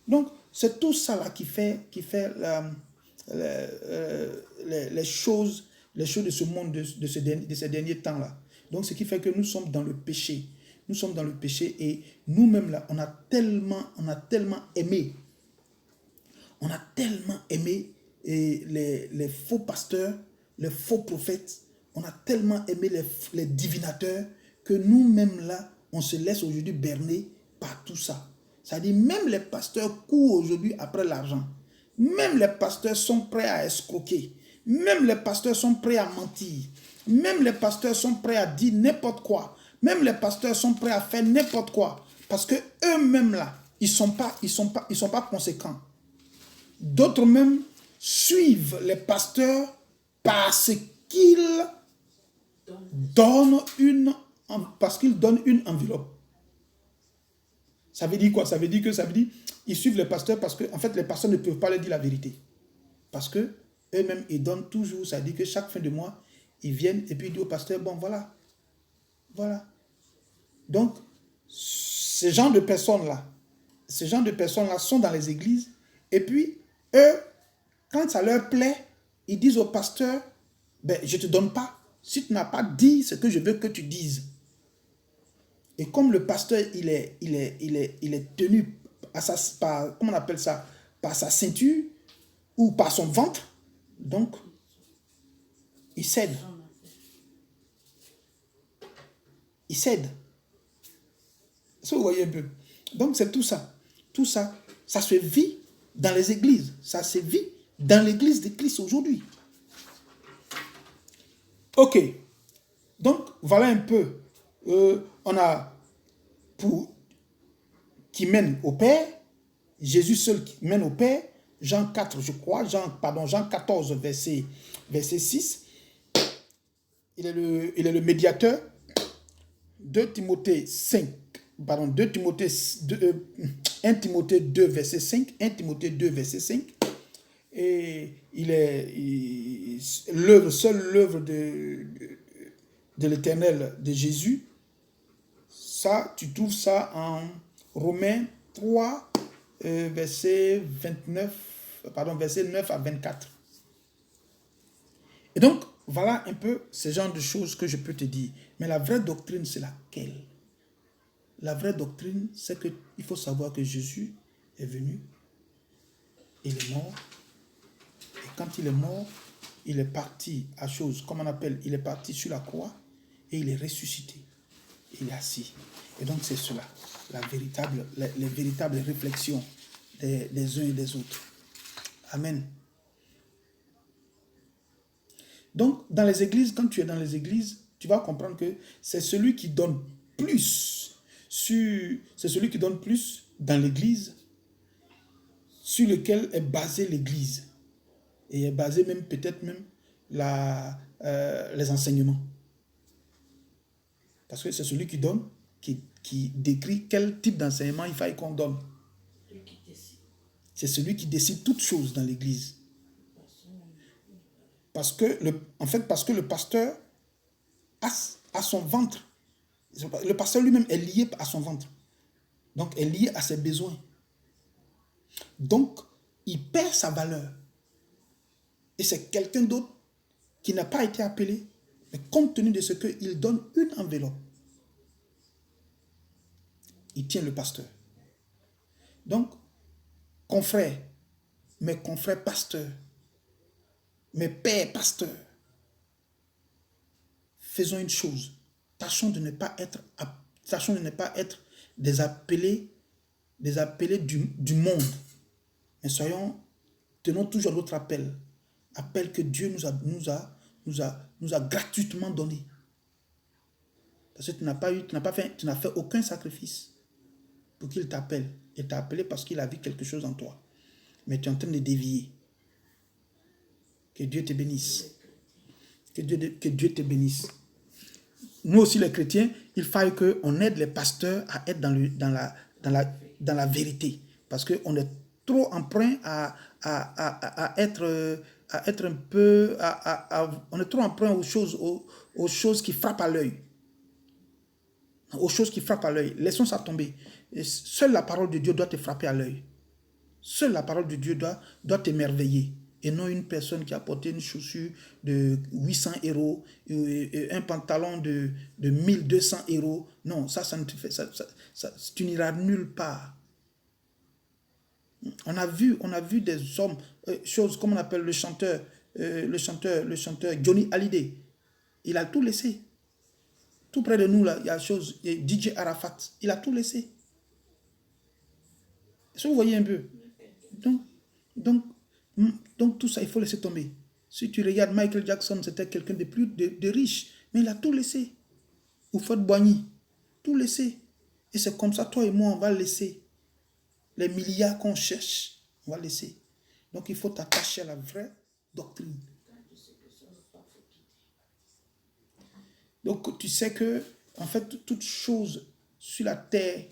Donc, c'est tout ça là qui fait les choses de ce monde, de ces derniers temps là. Donc, ce qui fait que nous sommes dans le péché. Nous sommes dans le péché et nous-mêmes là, on a tellement aimé. On a tellement aimé les faux pasteurs, les faux prophètes. On a tellement aimé les divinateurs que nous-mêmes là, on se laisse aujourd'hui berner par tout ça. C'est-à-dire même les pasteurs courent aujourd'hui après l'argent. Même les pasteurs sont prêts à escroquer. Même les pasteurs sont prêts à mentir. Même les pasteurs sont prêts à dire n'importe quoi. Même les pasteurs sont prêts à faire n'importe quoi. Parce que eux-mêmes là, ils sont pas conséquents. D'autres même suivent les pasteurs parce qu'ils donnent une enveloppe. Ça veut dire quoi? Ça veut dire ils suivent les pasteurs parce que en fait les pasteurs ne peuvent pas leur dire la vérité. Parce que eux-mêmes ils donnent toujours, ça veut dire que chaque fin de mois, ils viennent et puis ils disent au pasteur, bon voilà. Donc Ces gens de personnes-là, sont dans les églises. Et puis, eux, quand ça leur plaît, ils disent au pasteur, ben, je ne te donne pas. Si tu n'as pas dit ce que je veux que tu dises. Et comme le pasteur, il est tenu à comment on appelle ça, par sa ceinture ou par son ventre, donc, il cède. Il cède. Est-ce que vous voyez un peu? Donc, c'est tout ça. Tout ça, ça se vit dans les églises. Ça se vit dans l'église de Christ aujourd'hui. Ok. Donc, voilà un peu. On a qui mène au Père. Jésus seul qui mène au Père. Jean 4, je crois. Jean 14, verset 6. Il est le médiateur. 2 Timothée 1 Timothée 2, verset 5. 1 Timothée 2, verset 5. Et il est l'œuvre de l'Éternel, de Jésus. Ça, tu trouves ça en Romains 3, verset 9 à 24. Et donc, voilà un peu ce genre de choses que je peux te dire. Mais la vraie doctrine, c'est laquelle? La vraie doctrine, c'est qu'il faut savoir que Jésus est venu, il est mort, et quand il est mort, il est parti à chose, comme on appelle, il est parti sur la croix, et il est ressuscité. Il est assis. Et donc c'est cela, les véritables réflexions des uns et des autres. Amen. Donc, dans les églises, quand tu es dans les églises, tu vas comprendre que c'est celui qui donne plus, c'est celui qui donne plus dans l'église, sur lequel est basée l'église. Et est basé même, peut-être même, les enseignements. Parce que c'est celui qui donne, qui décrit quel type d'enseignement il faille qu'on donne. C'est celui qui décide toutes choses dans l'église. Parce que le pasteur a son ventre. Le pasteur lui-même est lié à son ventre. Donc, est lié à ses besoins. Donc, il perd sa valeur. Et c'est quelqu'un d'autre qui n'a pas été appelé, mais compte tenu de ce qu'il donne une enveloppe, il tient le pasteur. Donc, confrères, mes confrères pasteurs, mes pères pasteurs, faisons une chose. Tâchons de ne pas être des appelés du monde. Mais tenons toujours notre appel. Appel que Dieu nous a gratuitement donné. Parce que tu n'as fait aucun sacrifice pour qu'il t'appelle. Il t'a appelé parce qu'il a vu quelque chose en toi. Mais tu es en train de dévier. Que Dieu te bénisse. Que Dieu te bénisse. Nous aussi les chrétiens, il faille qu'on aide les pasteurs à être dans la vérité. Parce qu'on est trop emprunt à être un peu... on est trop emprunt aux choses qui frappent à l'œil. Aux choses qui frappent à l'œil. Laissons ça tomber. Et seule la parole de Dieu doit te frapper à l'œil. Seule la parole de Dieu doit t'émerveiller. Et non une personne qui a porté une chaussure de 800 €, un pantalon de 1200 €. Non, ça ne te fait... tu n'iras nulle part. On a vu des hommes, choses comme on appelle le chanteur Johnny Hallyday. Il a tout laissé. Tout près de nous, là, il y a chose, DJ Arafat. Il a tout laissé. Est-ce que vous voyez un peu? Donc tout ça, il faut laisser tomber. Si tu regardes Michael Jackson, c'était quelqu'un de riche, mais il a tout laissé. Ou Fred Boigny, tout laissé. Et c'est comme ça, toi et moi, on va laisser. Les milliards qu'on cherche, on va laisser. Donc il faut t'attacher à la vraie doctrine. Donc tu sais que, en fait, toute chose sur la terre,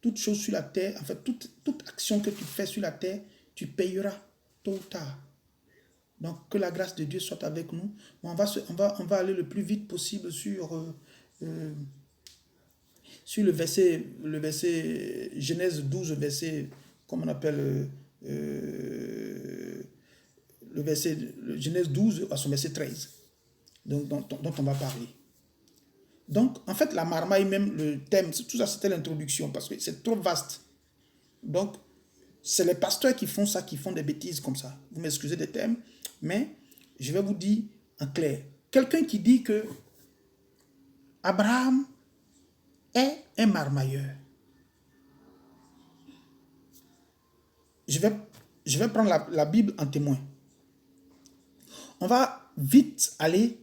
en fait, toute action que tu fais sur la terre, tu payeras tôt ou tard. Donc que la grâce de Dieu soit avec nous. On va aller le plus vite possible sur sur le verset Genèse 12, verset, comment on appelle, le verset Genèse 12 à son verset 13, dont on va parler. Donc, en fait, la marmaille, même le thème, tout ça, c'était l'introduction, parce que c'est trop vaste. Donc, c'est les pasteurs qui font ça, qui font des bêtises comme ça. Vous m'excusez des thèmes, mais je vais vous dire en clair. Quelqu'un qui dit que Abraham est un marmailleur. Je vais prendre la Bible en témoin. On va vite aller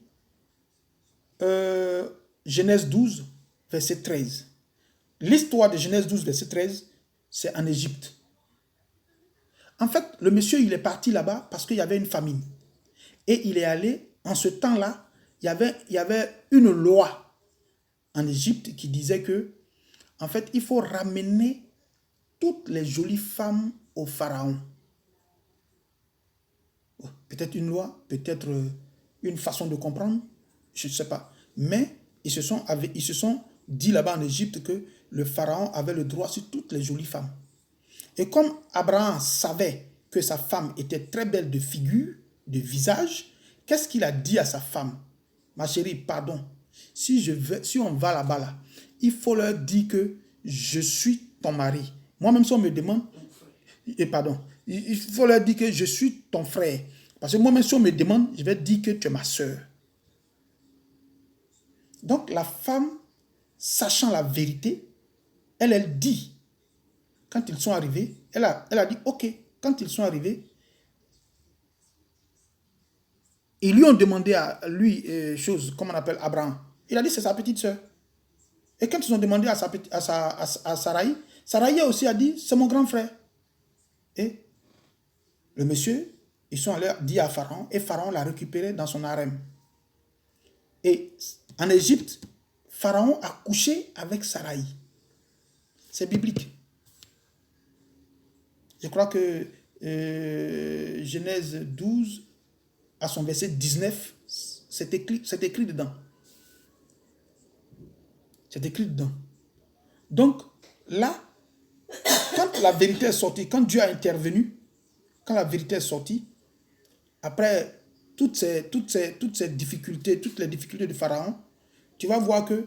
Genèse 12, verset 13. L'histoire de Genèse 12, verset 13, c'est en Égypte. En fait, le monsieur, il est parti là-bas parce qu'il y avait une famine. Et il est allé, en ce temps-là, il y avait une loi en Égypte qui disait que, en fait, il faut ramener toutes les jolies femmes au pharaon. Peut-être une loi, peut-être une façon de comprendre, je ne sais pas. Mais ils se sont dit là-bas en Égypte que le pharaon avait le droit sur toutes les jolies femmes. Et comme Abraham savait que sa femme était très belle de figure, de visage, qu'est-ce qu'il a dit à sa femme? Ma chérie, pardon, si on va là-bas, là, il faut leur dire que je suis ton mari. Moi-même, si on me demande, il faut leur dire que je suis ton frère. Parce que moi-même, si on me demande, je vais dire que tu es ma soeur. Donc, la femme, sachant la vérité, elle dit, quand ils sont arrivés, elle a dit, ok, quand ils sont arrivés, ils lui ont demandé à lui, comment on appelle Abraham. Il a dit, c'est sa petite soeur. Et quand ils ont demandé à Sarai, Sarai aussi a dit, c'est mon grand frère. Et le monsieur, ils sont allés dire à Pharaon, et Pharaon l'a récupéré dans son harem. Et en Égypte, Pharaon a couché avec Sarai. C'est biblique. Je crois que Genèse 12, à son verset 19, c'est écrit dedans. C'est écrit dedans. Donc, là, quand la vérité est sortie, quand Dieu a intervenu, quand la vérité est sortie, après toutes ces difficultés, toutes les difficultés de Pharaon, tu vas voir que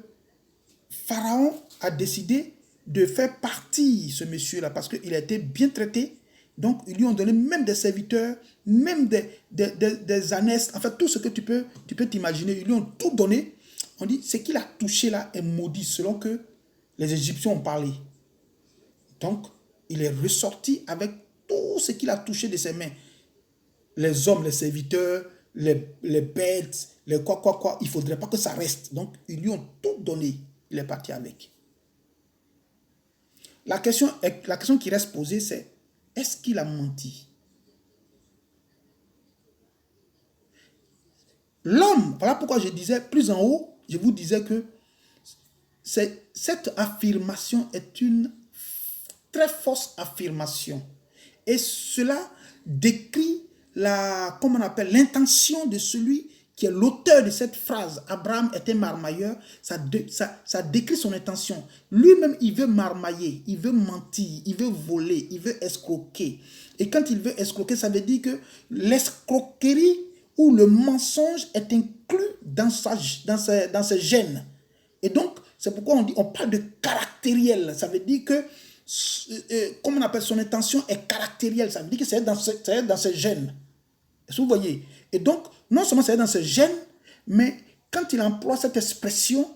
Pharaon a décidé de faire partir ce monsieur-là parce qu'il a été bien traité. Donc, ils lui ont donné même des serviteurs, même des ânesses, en fait, tout ce que tu peux t'imaginer. Ils lui ont tout donné. On dit, ce qu'il a touché là est maudit, selon que les Égyptiens ont parlé. Donc, il est ressorti avec tout ce qu'il a touché de ses mains. Les hommes, les serviteurs, les bêtes, les quoi. Il ne faudrait pas que ça reste. Donc, ils lui ont tout donné. Il est parti avec. La question qui reste posée, c'est est-ce qu'il a menti? L'homme, voilà pourquoi je disais plus en haut, je vous disais que cette affirmation est une très fausse affirmation. Et cela décrit comment on appelle, l'intention de celui qui est l'auteur de cette phrase. Abraham était marmailleur, ça décrit son intention. Lui-même, il veut marmailler, il veut mentir, il veut voler, il veut escroquer. Et quand il veut escroquer, ça veut dire que l'escroquerie ou le mensonge est inclus dans ses gènes. Et donc, c'est pourquoi on parle de caractériel. Ça veut dire que, comme on appelle, son intention est caractérielle. Ça veut dire que c'est dans ses gènes. Est-ce que vous voyez? Et donc, non seulement c'est dans ses gènes, mais quand il emploie cette expression,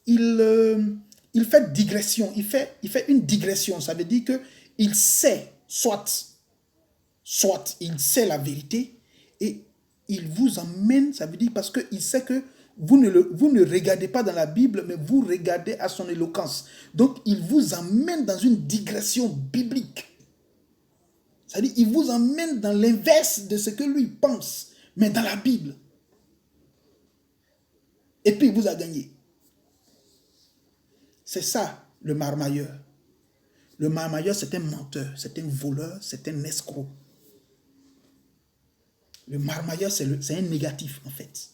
il fait digression. Il fait une digression. Ça veut dire qu'il sait, soit il sait la vérité, et il vous emmène, ça veut dire parce qu'il sait que vous ne regardez pas dans la Bible, mais vous regardez à son éloquence. Donc, il vous emmène dans une digression biblique. C'est-à-dire, il vous emmène dans l'inverse de ce que lui pense, mais dans la Bible. Et puis, il vous a gagné. C'est ça, le marmailleur. Le marmailleur, c'est un menteur, c'est un voleur, c'est un escroc. Le marmailleur, c'est un négatif, en fait.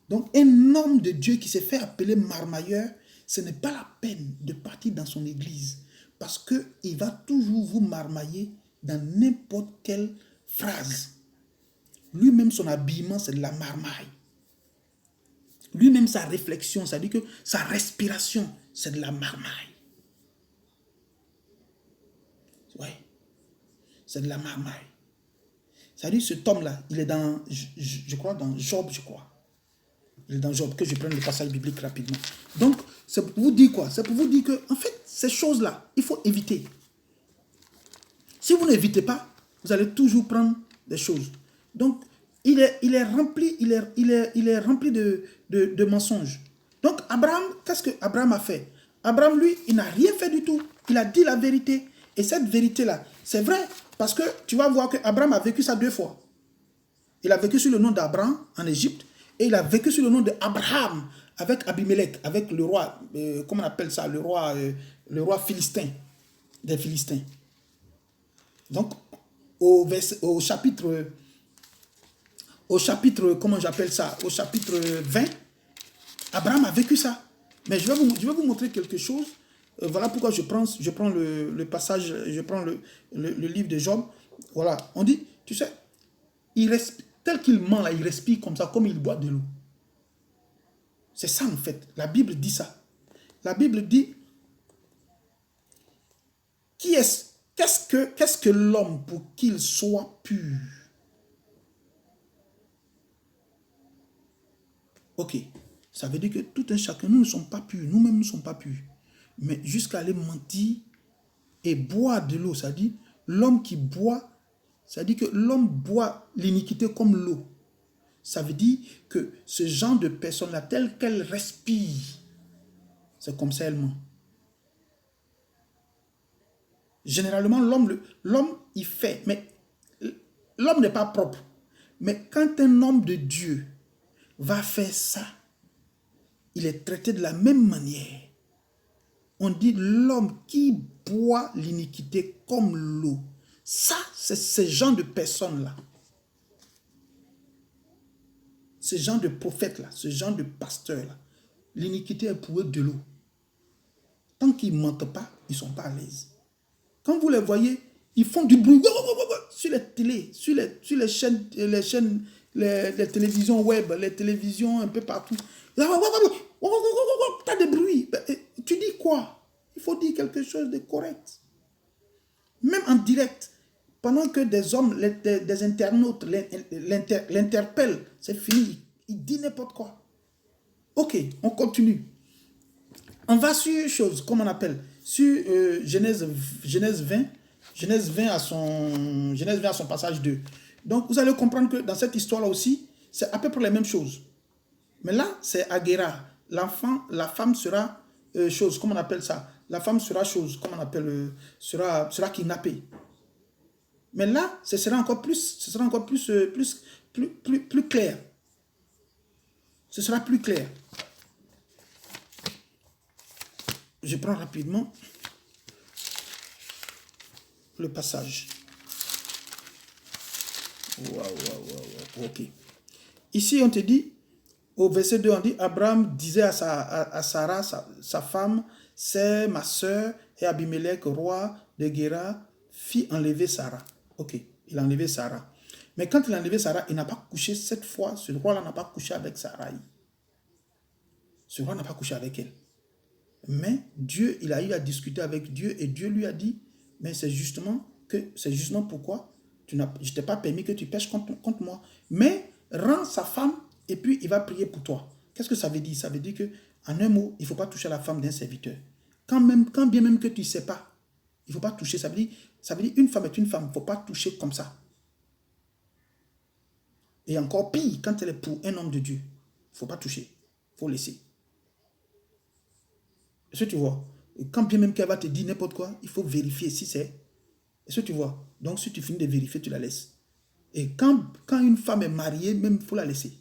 Donc, un homme de Dieu qui s'est fait appeler marmailleur, ce n'est pas la peine de partir dans son église parce qu'il va toujours vous marmailler dans n'importe quelle phrase. Lui-même, son habillement, c'est de la marmaille. Lui-même, sa réflexion, ça dit que sa respiration, c'est de la marmaille. Oui, c'est de la marmaille. Ça dit, cet homme-là, il est dans, je crois, dans Job, je crois. Il est dans Job, que je prenne le passage biblique rapidement. Donc, c'est pour vous dire quoi? C'est pour vous dire que, en fait, ces choses-là, il faut éviter. Si vous n'évitez pas, vous allez toujours prendre des choses. Donc, il est rempli de mensonges. Donc, Abraham, qu'est-ce que Abraham a fait? Abraham, lui, il n'a rien fait du tout. Il a dit la vérité. Et cette vérité-là, c'est vrai, parce que tu vas voir que Abraham a vécu ça 2 fois. Il a vécu sous le nom d'Abraham en Égypte, et il a vécu sous le nom d'Abraham avec Abimelech, avec le roi, comment on appelle ça, le roi philistin, des Philistins. Donc, au chapitre, comment j'appelle ça, au chapitre 20, Abraham a vécu ça. Mais je vais vous montrer quelque chose. Voilà pourquoi je prends le passage, je prends le livre de Job. Voilà, on dit, tu sais, tel qu'il ment là, il respire comme ça, comme il boit de l'eau. C'est ça en fait. La Bible dit ça. La Bible dit, qu'est-ce que l'homme pour qu'il soit pur? Ok, ça veut dire que tout un chacun, nous ne sommes pas purs, nous-mêmes ne sommes pas purs. Mais jusqu'à aller mentir et boire de l'eau, ça dit, l'homme qui boit, ça dit que l'homme boit l'iniquité comme l'eau. Ça veut dire que ce genre de personne-là, telle qu'elle respire, c'est comme ça elle ment. Généralement, l'homme, il fait, mais l'homme n'est pas propre. Mais quand un homme de Dieu va faire ça, il est traité de la même manière. On dit l'homme qui boit l'iniquité comme l'eau. Ça, c'est ce genre de personnes-là. Ce genre de prophètes-là, ce genre de pasteurs-là. L'iniquité est pour eux de l'eau. Tant qu'ils ne mentent pas, ils ne sont pas à l'aise. Quand vous les voyez, ils font du bruit sur les télés, sur les chaînes, les télévisions web, les télévisions un peu partout. Tu as des bruits. Tu dis quoi? Il faut dire quelque chose de correct. Même en direct, pendant que des hommes, des internautes l'interpellent, c'est fini. Il dit n'importe quoi. Ok, on continue. On va sur chose, comment on appelle, sur Genèse 20. Genèse 20 à son passage 2. Donc, vous allez comprendre que dans cette histoire-là aussi, c'est à peu près les mêmes choses. Mais là, c'est Agéra. La femme sera chose, comment on appelle ça? La femme sera chose, comment on appelle, sera kidnappée. Mais là, ce sera encore plus clair. Ce sera plus clair. Je prends rapidement le passage. Ok. Ici, on te dit, au verset 2, on dit, Abraham disait à Sarah, sa femme, c'est ma soeur, et Abimelech, roi de Guéra, fit enlever Sarah. Ok, il a enlevé Sarah. Mais quand il a enlevé Sarah, il n'a pas couché cette fois, ce roi-là n'a pas couché avec Sarah. Ce roi n'a pas couché avec elle. Mais Dieu, il a eu à discuter avec Dieu et Dieu lui a dit, mais c'est justement pourquoi je ne t'ai pas permis que tu pêches contre moi. Mais rends sa femme et puis il va prier pour toi. Qu'est-ce que ça veut dire? Ça veut dire que, en un mot, il ne faut pas toucher à la femme d'un serviteur. Quand bien même que tu ne sais pas, il ne faut pas toucher. Ça veut dire une femme est une femme. Il ne faut pas toucher comme ça. Et encore pire, quand elle est pour un homme de Dieu, il ne faut pas toucher. Il faut laisser. Est-ce que tu vois? Et quand bien même qu'elle va te dire n'importe quoi, il faut vérifier si c'est. Est-ce que tu vois? Donc, si tu finis de vérifier, tu la laisses. Et quand une femme est mariée, même, il faut la laisser.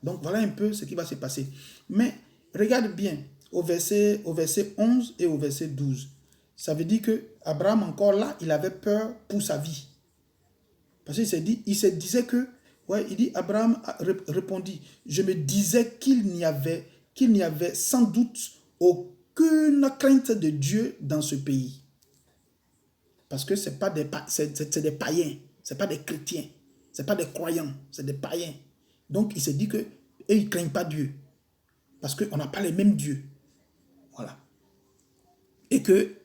Donc, voilà un peu ce qui va se passer. Mais, regarde bien, au verset 11 et au verset 12. Ça veut dire que Abraham, encore là, il avait peur pour sa vie. Parce qu'il se disait que Ouais, il dit, Abraham répondit, je me disais qu'il n'y avait sans doute aucune crainte de Dieu dans ce pays. Parce que c'est des païens, ce n'est pas des chrétiens, ce n'est pas des croyants, c'est des païens. Donc il s'est dit que ils ne craignent pas Dieu. Parce qu'on n'a pas les mêmes dieux. Voilà. Et qu'il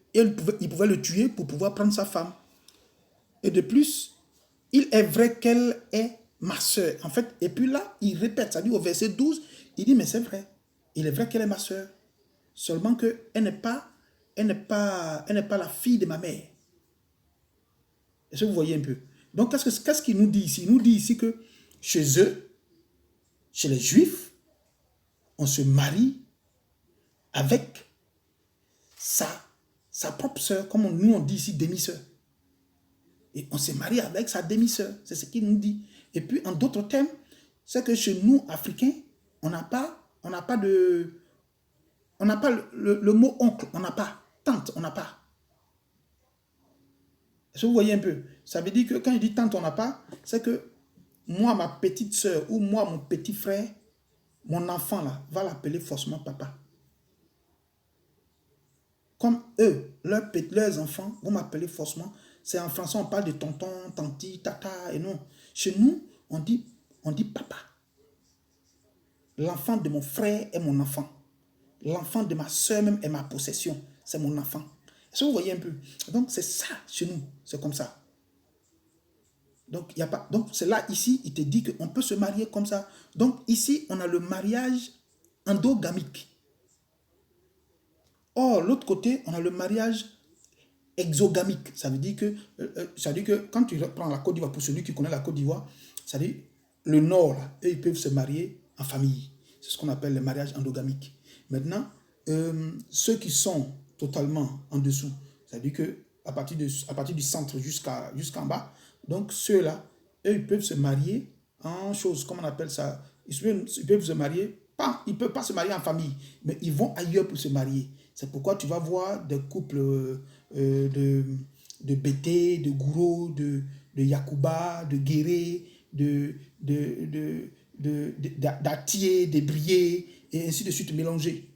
pouvait le tuer pour pouvoir prendre sa femme. Et de plus, il est vrai qu'elle est ma soeur. En fait, et puis là, il répète, ça dit au verset 12, il dit, mais c'est vrai. Il est vrai qu'elle est ma soeur. Seulement qu'elle n'est pas la fille de ma mère. Est-ce que vous voyez un peu? Donc, qu'est-ce qu'il nous dit ici? Il nous dit ici que chez eux, chez les Juifs, on se marie avec sa propre sœur, comme nous on dit ici, demi-sœur. Et on se marie avec sa demi-sœur. C'est ce qu'il nous dit. Et puis, en d'autres termes, c'est que chez nous, Africains, on n'a pas le mot oncle, on n'a pas. Tante, on n'a pas. Est-ce que vous voyez un peu? Ça veut dire que quand il dit tante, on n'a pas, c'est que moi, ma petite sœur ou moi, mon petit frère, mon enfant là, va l'appeler forcément papa. Comme eux, leurs enfants vont m'appeler forcément. C'est en français, on parle de tonton, tanti, tata, et non. Chez nous, on dit papa. L'enfant de mon frère est mon enfant. L'enfant de ma soeur même est ma possession. C'est mon enfant. Est-ce que vous voyez un peu? Donc, c'est ça chez nous. C'est comme ça. Donc, il y a pas. Donc, c'est là, ici, il te dit qu'on peut se marier comme ça. Donc, ici, on a le mariage endogamique. Or, l'autre côté, on a le mariage exogamique. Ça veut dire que quand tu prends la Côte d'Ivoire, pour celui qui connaît la Côte d'Ivoire, ça veut dire le Nord, là, eux, ils peuvent se marier en famille. C'est ce qu'on appelle le mariage endogamique. Maintenant, ceux qui sont totalement en dessous, ça veut dire qu'à partir du centre jusqu'en bas, donc ceux-là, eux, ils peuvent se marier en choses, comment on appelle ça, ils peuvent se marier, ils ne peuvent pas se marier en famille, mais ils vont ailleurs pour se marier. C'est pourquoi tu vas voir des couples de Bété, de Gouro, de Yakuba, de Guéré, d'Atier, de Brié, et ainsi de suite mélangés.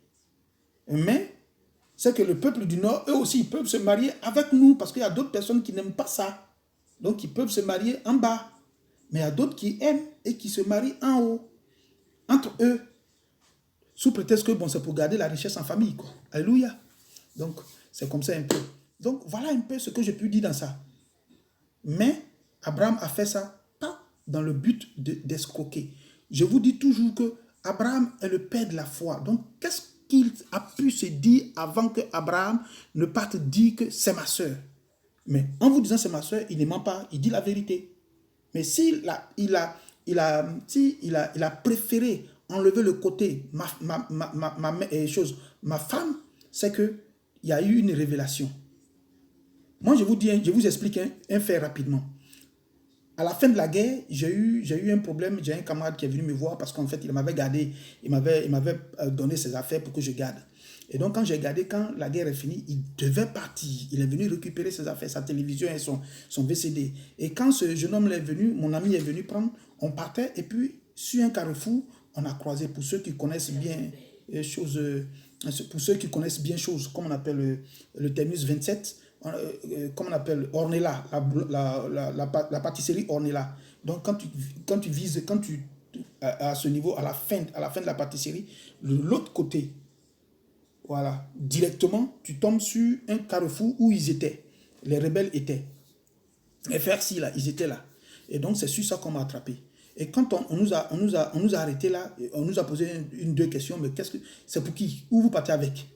Mais c'est que le peuple du Nord, eux aussi, ils peuvent se marier avec nous, parce qu'il y a d'autres personnes qui n'aiment pas ça. Donc, ils peuvent se marier en bas. Mais il y a d'autres qui aiment et qui se marient en haut, entre eux. Sous prétexte que, bon, c'est pour garder la richesse en famille, quoi. Alléluia. Donc, c'est comme ça un peu. Donc, voilà un peu ce que je peux dire dans ça. Mais, Abraham a fait ça, pas dans le but d'escroquer. Je vous dis toujours que Abraham est le père de la foi. Donc, qu'est-ce qu'il a pu se dire avant que Abraham ne parte dire que c'est ma soeur? Mais en vous disant c'est ma soeur, il ne ment pas, il dit la vérité. Mais s'il a préféré enlever le côté ma femme, c'est qu'il y a eu une révélation. Moi, je vous explique un fait rapidement. À la fin de la guerre, j'ai eu un problème. J'ai un camarade qui est venu me voir parce qu'en fait, il m'avait gardé, il m'avait donné ses affaires pour que je garde. Et donc, quand j'ai gardé, quand la guerre est finie, il devait partir. Il est venu récupérer ses affaires, sa télévision et son VCD. Et quand ce jeune homme est venu, mon ami est venu prendre, on partait. Et puis, sur un carrefour, on a croisé, pour ceux qui connaissent bien choses, comme on appelle le Terminus 27, comme on appelle Ornella, la pâtisserie Ornella. Donc, quand tu vises, à ce niveau, à la fin de la pâtisserie, de l'autre côté, voilà, directement, tu tombes sur un carrefour où ils étaient. Les rebelles étaient. Les FRC, là, ils étaient là. Et donc, c'est sur ça qu'on m'a attrapé. Et quand on nous a arrêtés là, on nous a posé deux questions, mais c'est pour qui? Où vous partez avec?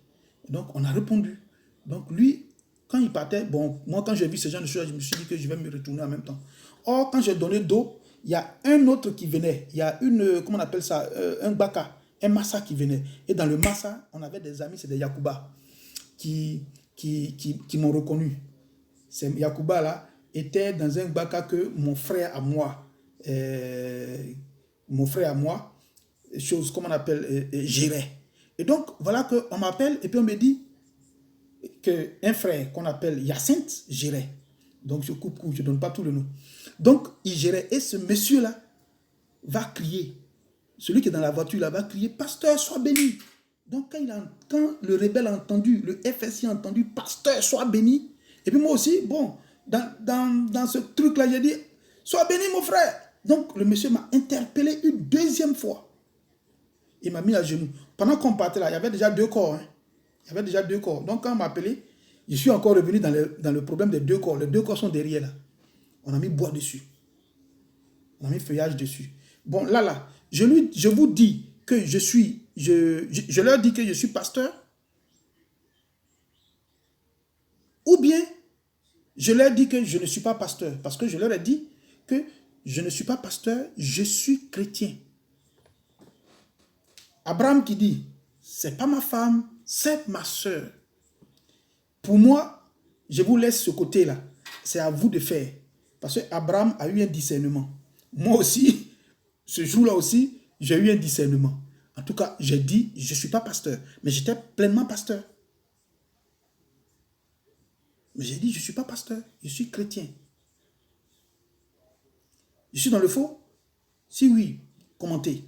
Et donc, on a répondu. Donc, lui, quand il partait, bon, moi, quand j'ai vu ce genre de choses, je me suis dit que je vais me retourner en même temps. Or, quand j'ai donné d'eau, il y a un autre qui venait. Il y a comment on appelle ça, un baka, un massa qui venait. Et dans le massa, on avait des amis, c'est des Yakuba, qui m'ont reconnu. Ces Yakuba là était dans un baka que mon frère à moi, chose comme on appelle, gérait. Et donc, voilà qu'on m'appelle et puis on me dit qu'un frère qu'on appelle Hyacinthe gérait. Donc, je coupe, je ne donne pas tout le nom. Donc, il gérait. Et ce monsieur-là, va crier. Celui qui est dans la voiture là va crier, pasteur, sois béni. Donc quand le rebelle a entendu, le FSI a entendu, pasteur, sois béni. Et puis moi aussi, bon, dans ce truc-là, j'ai dit, sois béni mon frère. Donc le monsieur m'a interpellé une deuxième fois. Il m'a mis à genoux. Pendant qu'on partait là, il y avait déjà 2 corps. Hein. Il y avait déjà 2 corps. Donc quand on m'a appelé, je suis encore revenu dans le problème des 2 corps. Les 2 corps sont derrière là. On a mis bois dessus. On a mis feuillage dessus. Bon, là, je vous dis que je leur dis que je suis pasteur. Ou bien, je leur dis que je ne suis pas pasteur. Parce que je leur ai dit que je ne suis pas pasteur, je suis chrétien. Abraham qui dit, c'est pas ma femme, c'est ma soeur. Pour moi, je vous laisse ce côté-là. C'est à vous de faire. Parce que Abraham a eu un discernement. Moi aussi, ce jour-là aussi, j'ai eu un discernement. En tout cas, j'ai dit, je ne suis pas pasteur. Mais j'étais pleinement pasteur. Mais j'ai dit, je ne suis pas pasteur. Je suis chrétien. Je suis dans le faux? Si oui, commentez.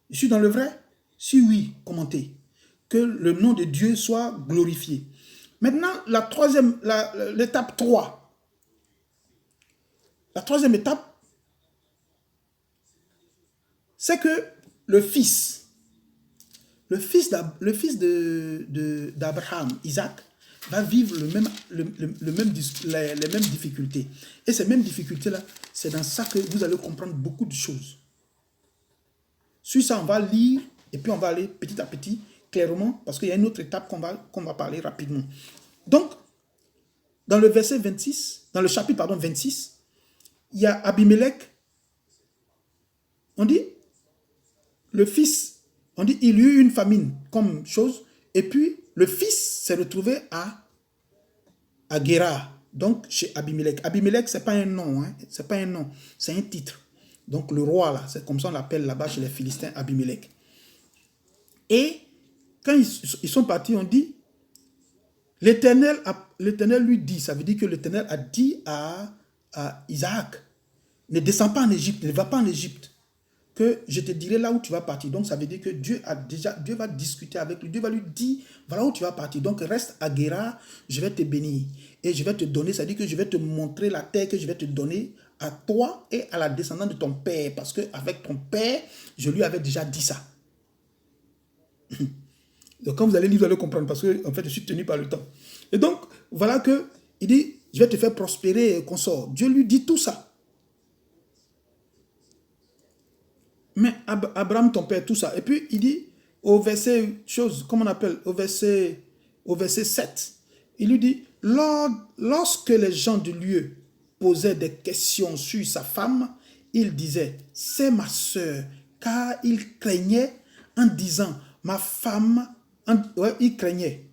Je suis dans le vrai? Si oui, commentez. Que le nom de Dieu soit glorifié. Maintenant, l'étape 3. La troisième étape, c'est que le fils d'Abraham, Isaac, va vivre les mêmes difficultés. Et ces mêmes difficultés-là, c'est dans ça que vous allez comprendre beaucoup de choses. Sur ça, on va lire et puis on va aller petit à petit, clairement, parce qu'il y a une autre étape qu'on va parler rapidement. Donc, dans le verset 26, dans le chapitre 26, il y a Abimelech, on dit, le fils, on dit, il y eut une famine comme chose, et puis le fils s'est retrouvé à Guérar, donc chez Abimelech. Abimelech, ce n'est pas un nom, hein, c'est pas un nom, c'est un titre. Donc le roi, là, c'est comme ça on l'appelle là-bas chez les Philistins, Abimelech. Et quand ils sont partis, on dit, l'Éternel lui dit, ça veut dire que l'Éternel a dit à Isaac, ne descends pas en Égypte, ne va pas en Égypte, que je te dirai là où tu vas partir. Donc ça veut dire que Dieu va discuter avec lui, Dieu va lui dire, voilà où tu vas partir. Donc reste à Guérar, je vais te bénir. Et je vais te donner, ça veut dire que je vais te montrer la terre que je vais te donner à toi et à la descendance de ton père. Parce qu'avec ton père, je lui avais déjà dit ça. Donc quand vous allez lire, vous allez comprendre, parce que en fait, je suis tenu par le temps. Et donc, voilà que il dit, je vais te faire prospérer, consort. Dieu lui dit tout ça. Mais Abraham, ton père, tout ça. Et puis, il dit, au verset, comment on appelle, au verset 7, il lui dit, lorsque les gens du lieu posaient des questions sur sa femme, il disait, c'est ma soeur, car il craignait en disant, ma femme, il craignait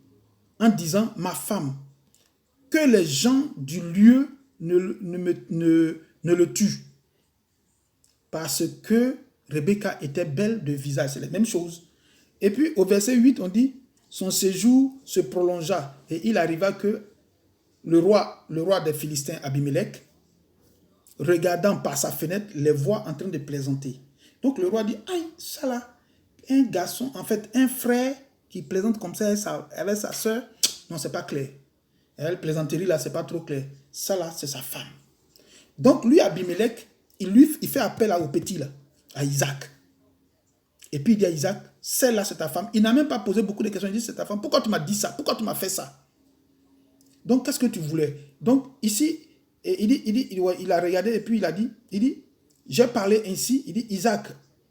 en disant, ma femme, que les gens du lieu ne le tuent. Parce que Rebecca était belle de visage, c'est la même chose. Et puis au verset 8, on dit, son séjour se prolongea et il arriva que le roi des Philistins, Abimelech, regardant par sa fenêtre, les voit en train de plaisanter. Donc le roi dit, aïe, ça là, un garçon, en fait, un frère qui plaisante comme ça avec sa soeur, non, c'est pas clair. Elle plaisanterie là, c'est pas trop clair. Ça là, c'est sa femme. Donc lui, Abimelech, il fait appel au petit là, à Isaac. Et puis il dit à Isaac, celle-là c'est ta femme. Il n'a même pas posé beaucoup de questions. Il dit, c'est ta femme. Pourquoi tu m'as dit ça? Pourquoi tu m'as fait ça? Donc qu'est-ce que tu voulais? Donc ici, il a regardé et puis il dit, j'ai parlé ainsi. Il dit, Isaac,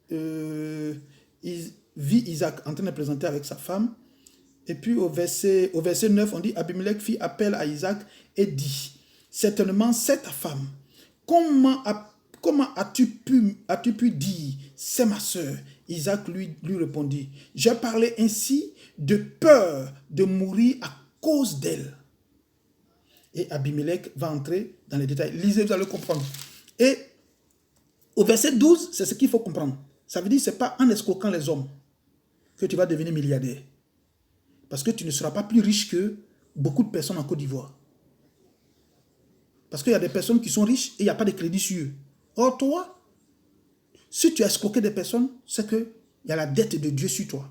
il vit Isaac en train de présenter avec sa femme. Et puis au verset 9, on dit, Abimelech fit appel à Isaac et dit, certainement c'est ta femme. Comment as-tu pu dire, c'est ma soeur? Isaac lui répondit, j'ai parlé ainsi de peur de mourir à cause d'elle. Et Abimelech va entrer dans les détails. Lisez, vous allez comprendre. Et au verset 12, c'est ce qu'il faut comprendre. Ça veut dire que ce n'est pas en escroquant les hommes que tu vas devenir milliardaire. Parce que tu ne seras pas plus riche que beaucoup de personnes en Côte d'Ivoire. Parce qu'il y a des personnes qui sont riches et il n'y a pas de crédit sur eux. Or, toi, Si tu as escroqué des personnes, c'est qu'il y a la dette de Dieu sur toi.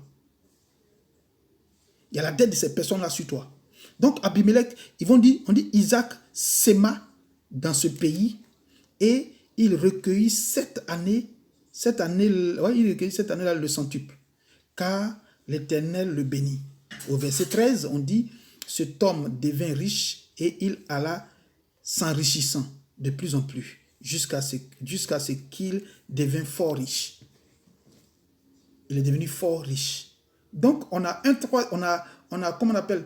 Il y a la dette de ces personnes-là sur toi. Donc, Abimelech, on dit, Isaac sema dans ce pays et il recueillit cette année, il recueillit cette année-là le centuple, car l'Éternel le bénit. Au verset 13, on dit, cet homme devint riche et il alla s'enrichissant de plus en plus, jusqu'à ce qu'il devint fort riche. Il est devenu fort riche. Donc, on a comment on appelle,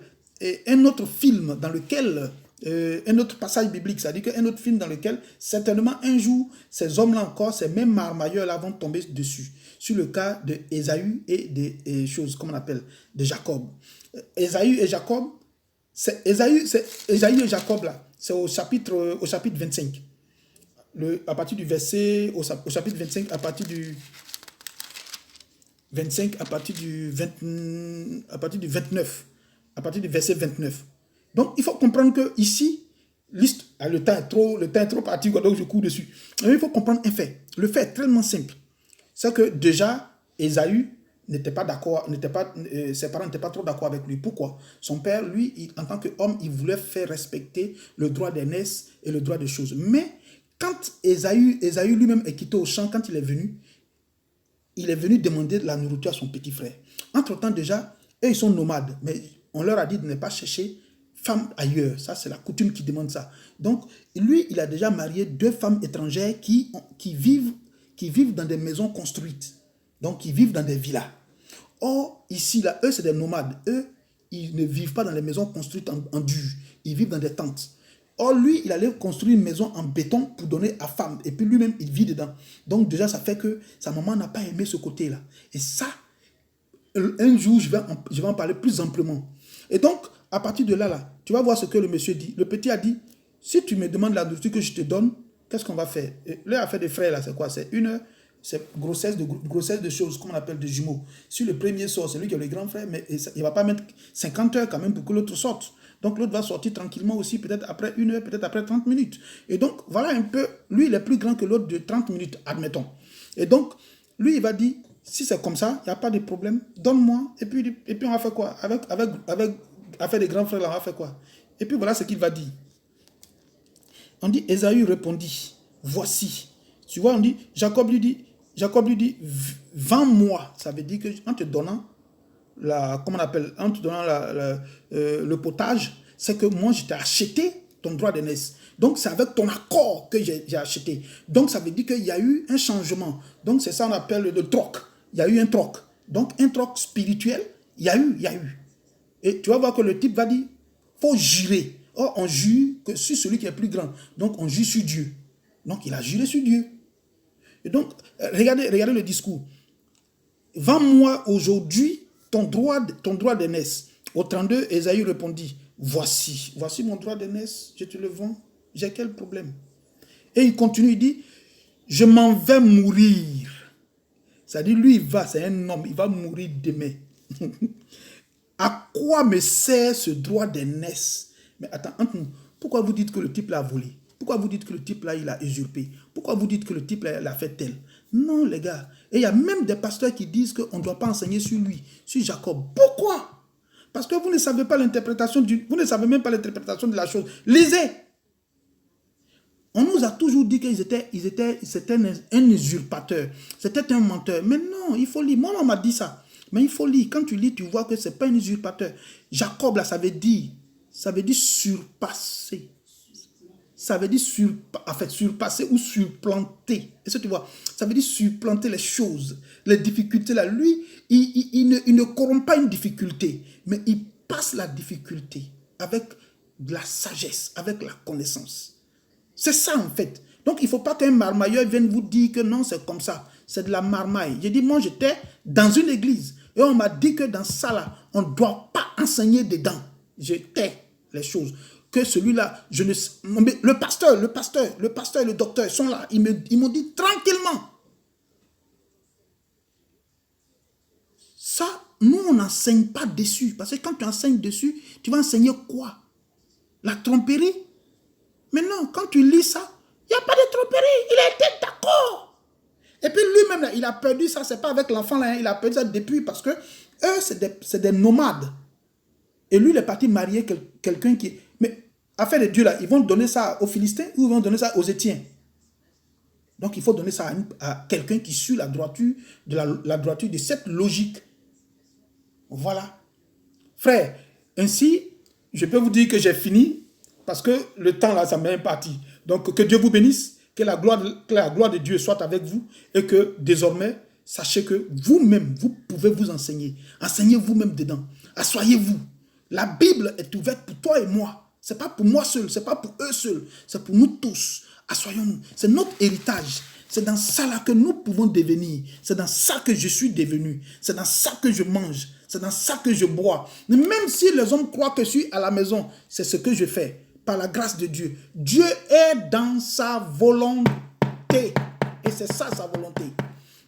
un autre film dans lequel, un autre passage biblique, c'est-à-dire qu'un autre film dans lequel, certainement un jour, ces hommes-là encore, ces mêmes marmailleurs-là vont tomber dessus, sur le cas d'Ésaü et des choses, comment on appelle, de Jacob. Ésaü et Jacob, Ésaü et Jacob, là, c'est au chapitre 25. À partir du verset, au chapitre 25, à partir du 25, à partir du 29, à partir du verset 29. Donc, il faut comprendre que ici, le temps est trop parti, donc je cours dessus. Mais il faut comprendre un fait. Le fait est tellement simple. C'est que déjà, Ésaü n'était pas d'accord, ses parents n'étaient pas trop d'accord avec lui. Pourquoi? Son père, lui, en tant qu'homme, il voulait faire respecter le droit d'aînesse et le droit des choses. Mais quand Ésaü lui-même est quitté au champ, quand il est venu demander de la nourriture à son petit frère. Entre-temps, déjà, eux, ils sont nomades, mais on leur a dit de ne pas chercher femme ailleurs. Ça, c'est la coutume qui demande ça. Donc, lui, il a déjà marié 2 femmes étrangères qui vivent dans des maisons construites. Donc, qui vivent dans des villas. Or, ici, là, eux, c'est des nomades. Eux, ils ne vivent pas dans les maisons construites en dur. Ils vivent dans des tentes. Or, lui, il allait construire une maison en béton pour donner à femme. Et puis lui-même, il vit dedans. Donc, déjà, ça fait que sa maman n'a pas aimé ce côté-là. Et ça, un jour, je vais en parler plus amplement. Et donc, à partir de là, tu vas voir ce que le monsieur dit. Le petit a dit, si tu me demandes la nourriture que je te donne, qu'est-ce qu'on va faire? L'affaire des frères, là, c'est quoi? C'est grossesse de choses, comme on appelle des jumeaux. Si le premier sort, c'est lui qui est le grand frère, mais il ne va pas mettre 50 heures quand même pour que l'autre sorte. Donc l'autre va sortir tranquillement aussi, peut-être après 1 heure, peut-être après 30 minutes. Et donc, voilà un peu, lui, il est plus grand que l'autre de 30 minutes, admettons. Et donc, lui, il va dire, si c'est comme ça, il n'y a pas de problème, donne-moi, et puis on va faire quoi? Avec affaire des grands frères, là, on va faire quoi? Et puis voilà ce qu'il va dire. On dit, Ésaü répondit, voici. Tu vois, on dit, Jacob lui dit, vends-moi. Ça veut dire qu'en te donnant le potage, c'est que moi, je t'ai acheté ton droit d'aînesse. Donc, c'est avec ton accord que j'ai acheté. Donc, ça veut dire qu'il y a eu un changement. Donc, c'est ça qu'on appelle le troc. Il y a eu un troc. Donc, un troc spirituel, il y a eu. Et tu vas voir que le type va dire, faut jurer. Or, on jure que sur celui qui est plus grand. Donc, on jure sur Dieu. Donc, il a juré sur Dieu. Et donc, regardez le discours. Vends-moi aujourd'hui ton droit d'aînesse. Au 32, Ésaü répondit, voici mon droit d'aînesse, je te le vends. J'ai quel problème? Et il continue, il dit, je m'en vais mourir. C'est-à-dire, lui, c'est un homme, il va mourir demain. À quoi me sert ce droit d'aînesse? Mais attends, entre nous, pourquoi vous dites que le type l'a volé? Pourquoi vous dites que le type là, il a usurpé? Pourquoi vous dites que le type là, il a fait tel? Non, les gars. Et il y a même des pasteurs qui disent qu'on ne doit pas enseigner sur lui, sur Jacob. Pourquoi? Parce que vous ne savez pas l'interprétation vous ne savez même pas l'interprétation de la chose. Lisez. On nous a toujours dit c'était un usurpateur. C'était un menteur. Mais non, il faut lire. Moi, on m'a dit ça. Mais il faut lire. Quand tu lis, tu vois que ce n'est pas un usurpateur. Jacob, là, ça veut dire surpasser. Ça veut dire surpasser ou supplanter. Est-ce que tu vois? Ça veut dire supplanter les choses, les difficultés là. Lui, il ne corrompt pas une difficulté, mais il passe la difficulté avec de la sagesse, avec la connaissance. C'est ça en fait. Donc il ne faut pas qu'un marmailleur vienne vous dire que non, c'est comme ça. C'est de la marmaille. J'ai dit, moi j'étais dans une église et on m'a dit que dans ça là, on ne doit pas enseigner dedans. J'étais les choses. Que celui-là, le pasteur et le docteur sont là. Ils m'ont dit tranquillement. Ça, nous, on n'enseigne pas dessus. Parce que quand tu enseignes dessus, tu vas enseigner quoi? La tromperie? Mais non, quand tu lis ça, il n'y a pas de tromperie. Il a été d'accord. Et puis il a perdu ça, c'est pas avec l'enfant là, hein, il a perdu ça depuis parce que eux, c'est des nomades. Et lui, il est parti marier quelqu'un qui... Mais, affaire de Dieu là, ils vont donner ça aux Philistins ou ils vont donner ça aux Étiens. Donc, il faut donner ça à quelqu'un qui suit la droiture de cette logique. Voilà. Frère, ainsi, je peux vous dire que j'ai fini parce que le temps là, ça m'est parti. Donc, que Dieu vous bénisse, que la gloire de Dieu soit avec vous et que désormais, sachez que vous-même, vous pouvez vous enseigner. Enseignez vous-même dedans. Assoyez-vous. La Bible est ouverte pour toi et moi. Ce n'est pas pour moi seul, ce n'est pas pour eux seuls, c'est pour nous tous. Assoyons-nous. C'est notre héritage. C'est dans ça là que nous pouvons devenir. C'est dans ça que je suis devenu. C'est dans ça que je mange. C'est dans ça que je bois. Même si les hommes croient que je suis à la maison, c'est ce que je fais. Par la grâce de Dieu. Dieu est dans sa volonté. Et c'est ça sa volonté.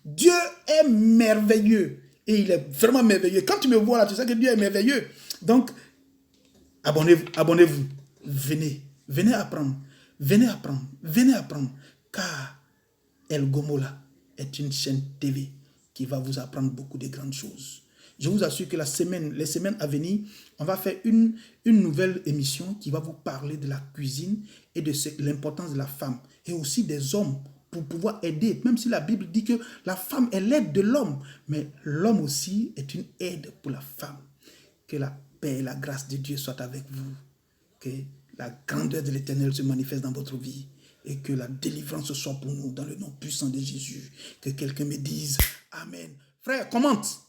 Dieu est merveilleux. Et il est vraiment merveilleux. Quand tu me vois là, tu sais que Dieu est merveilleux. Donc, abonnez-vous. Venez apprendre. Venez apprendre. Car El Gomola est une chaîne TV qui va vous apprendre beaucoup de grandes choses. Je vous assure que les semaines à venir, on va faire une nouvelle émission qui va vous parler de la cuisine et de l'importance de la femme et aussi des hommes pour pouvoir aider. Même si la Bible dit que la femme est l'aide de l'homme, mais l'homme aussi est une aide pour la femme. Que la paix et la grâce de Dieu soient avec vous. Que la grandeur de l'Éternel se manifeste dans votre vie. Et que la délivrance soit pour nous dans le nom puissant de Jésus. Que quelqu'un me dise Amen. Frère, commente.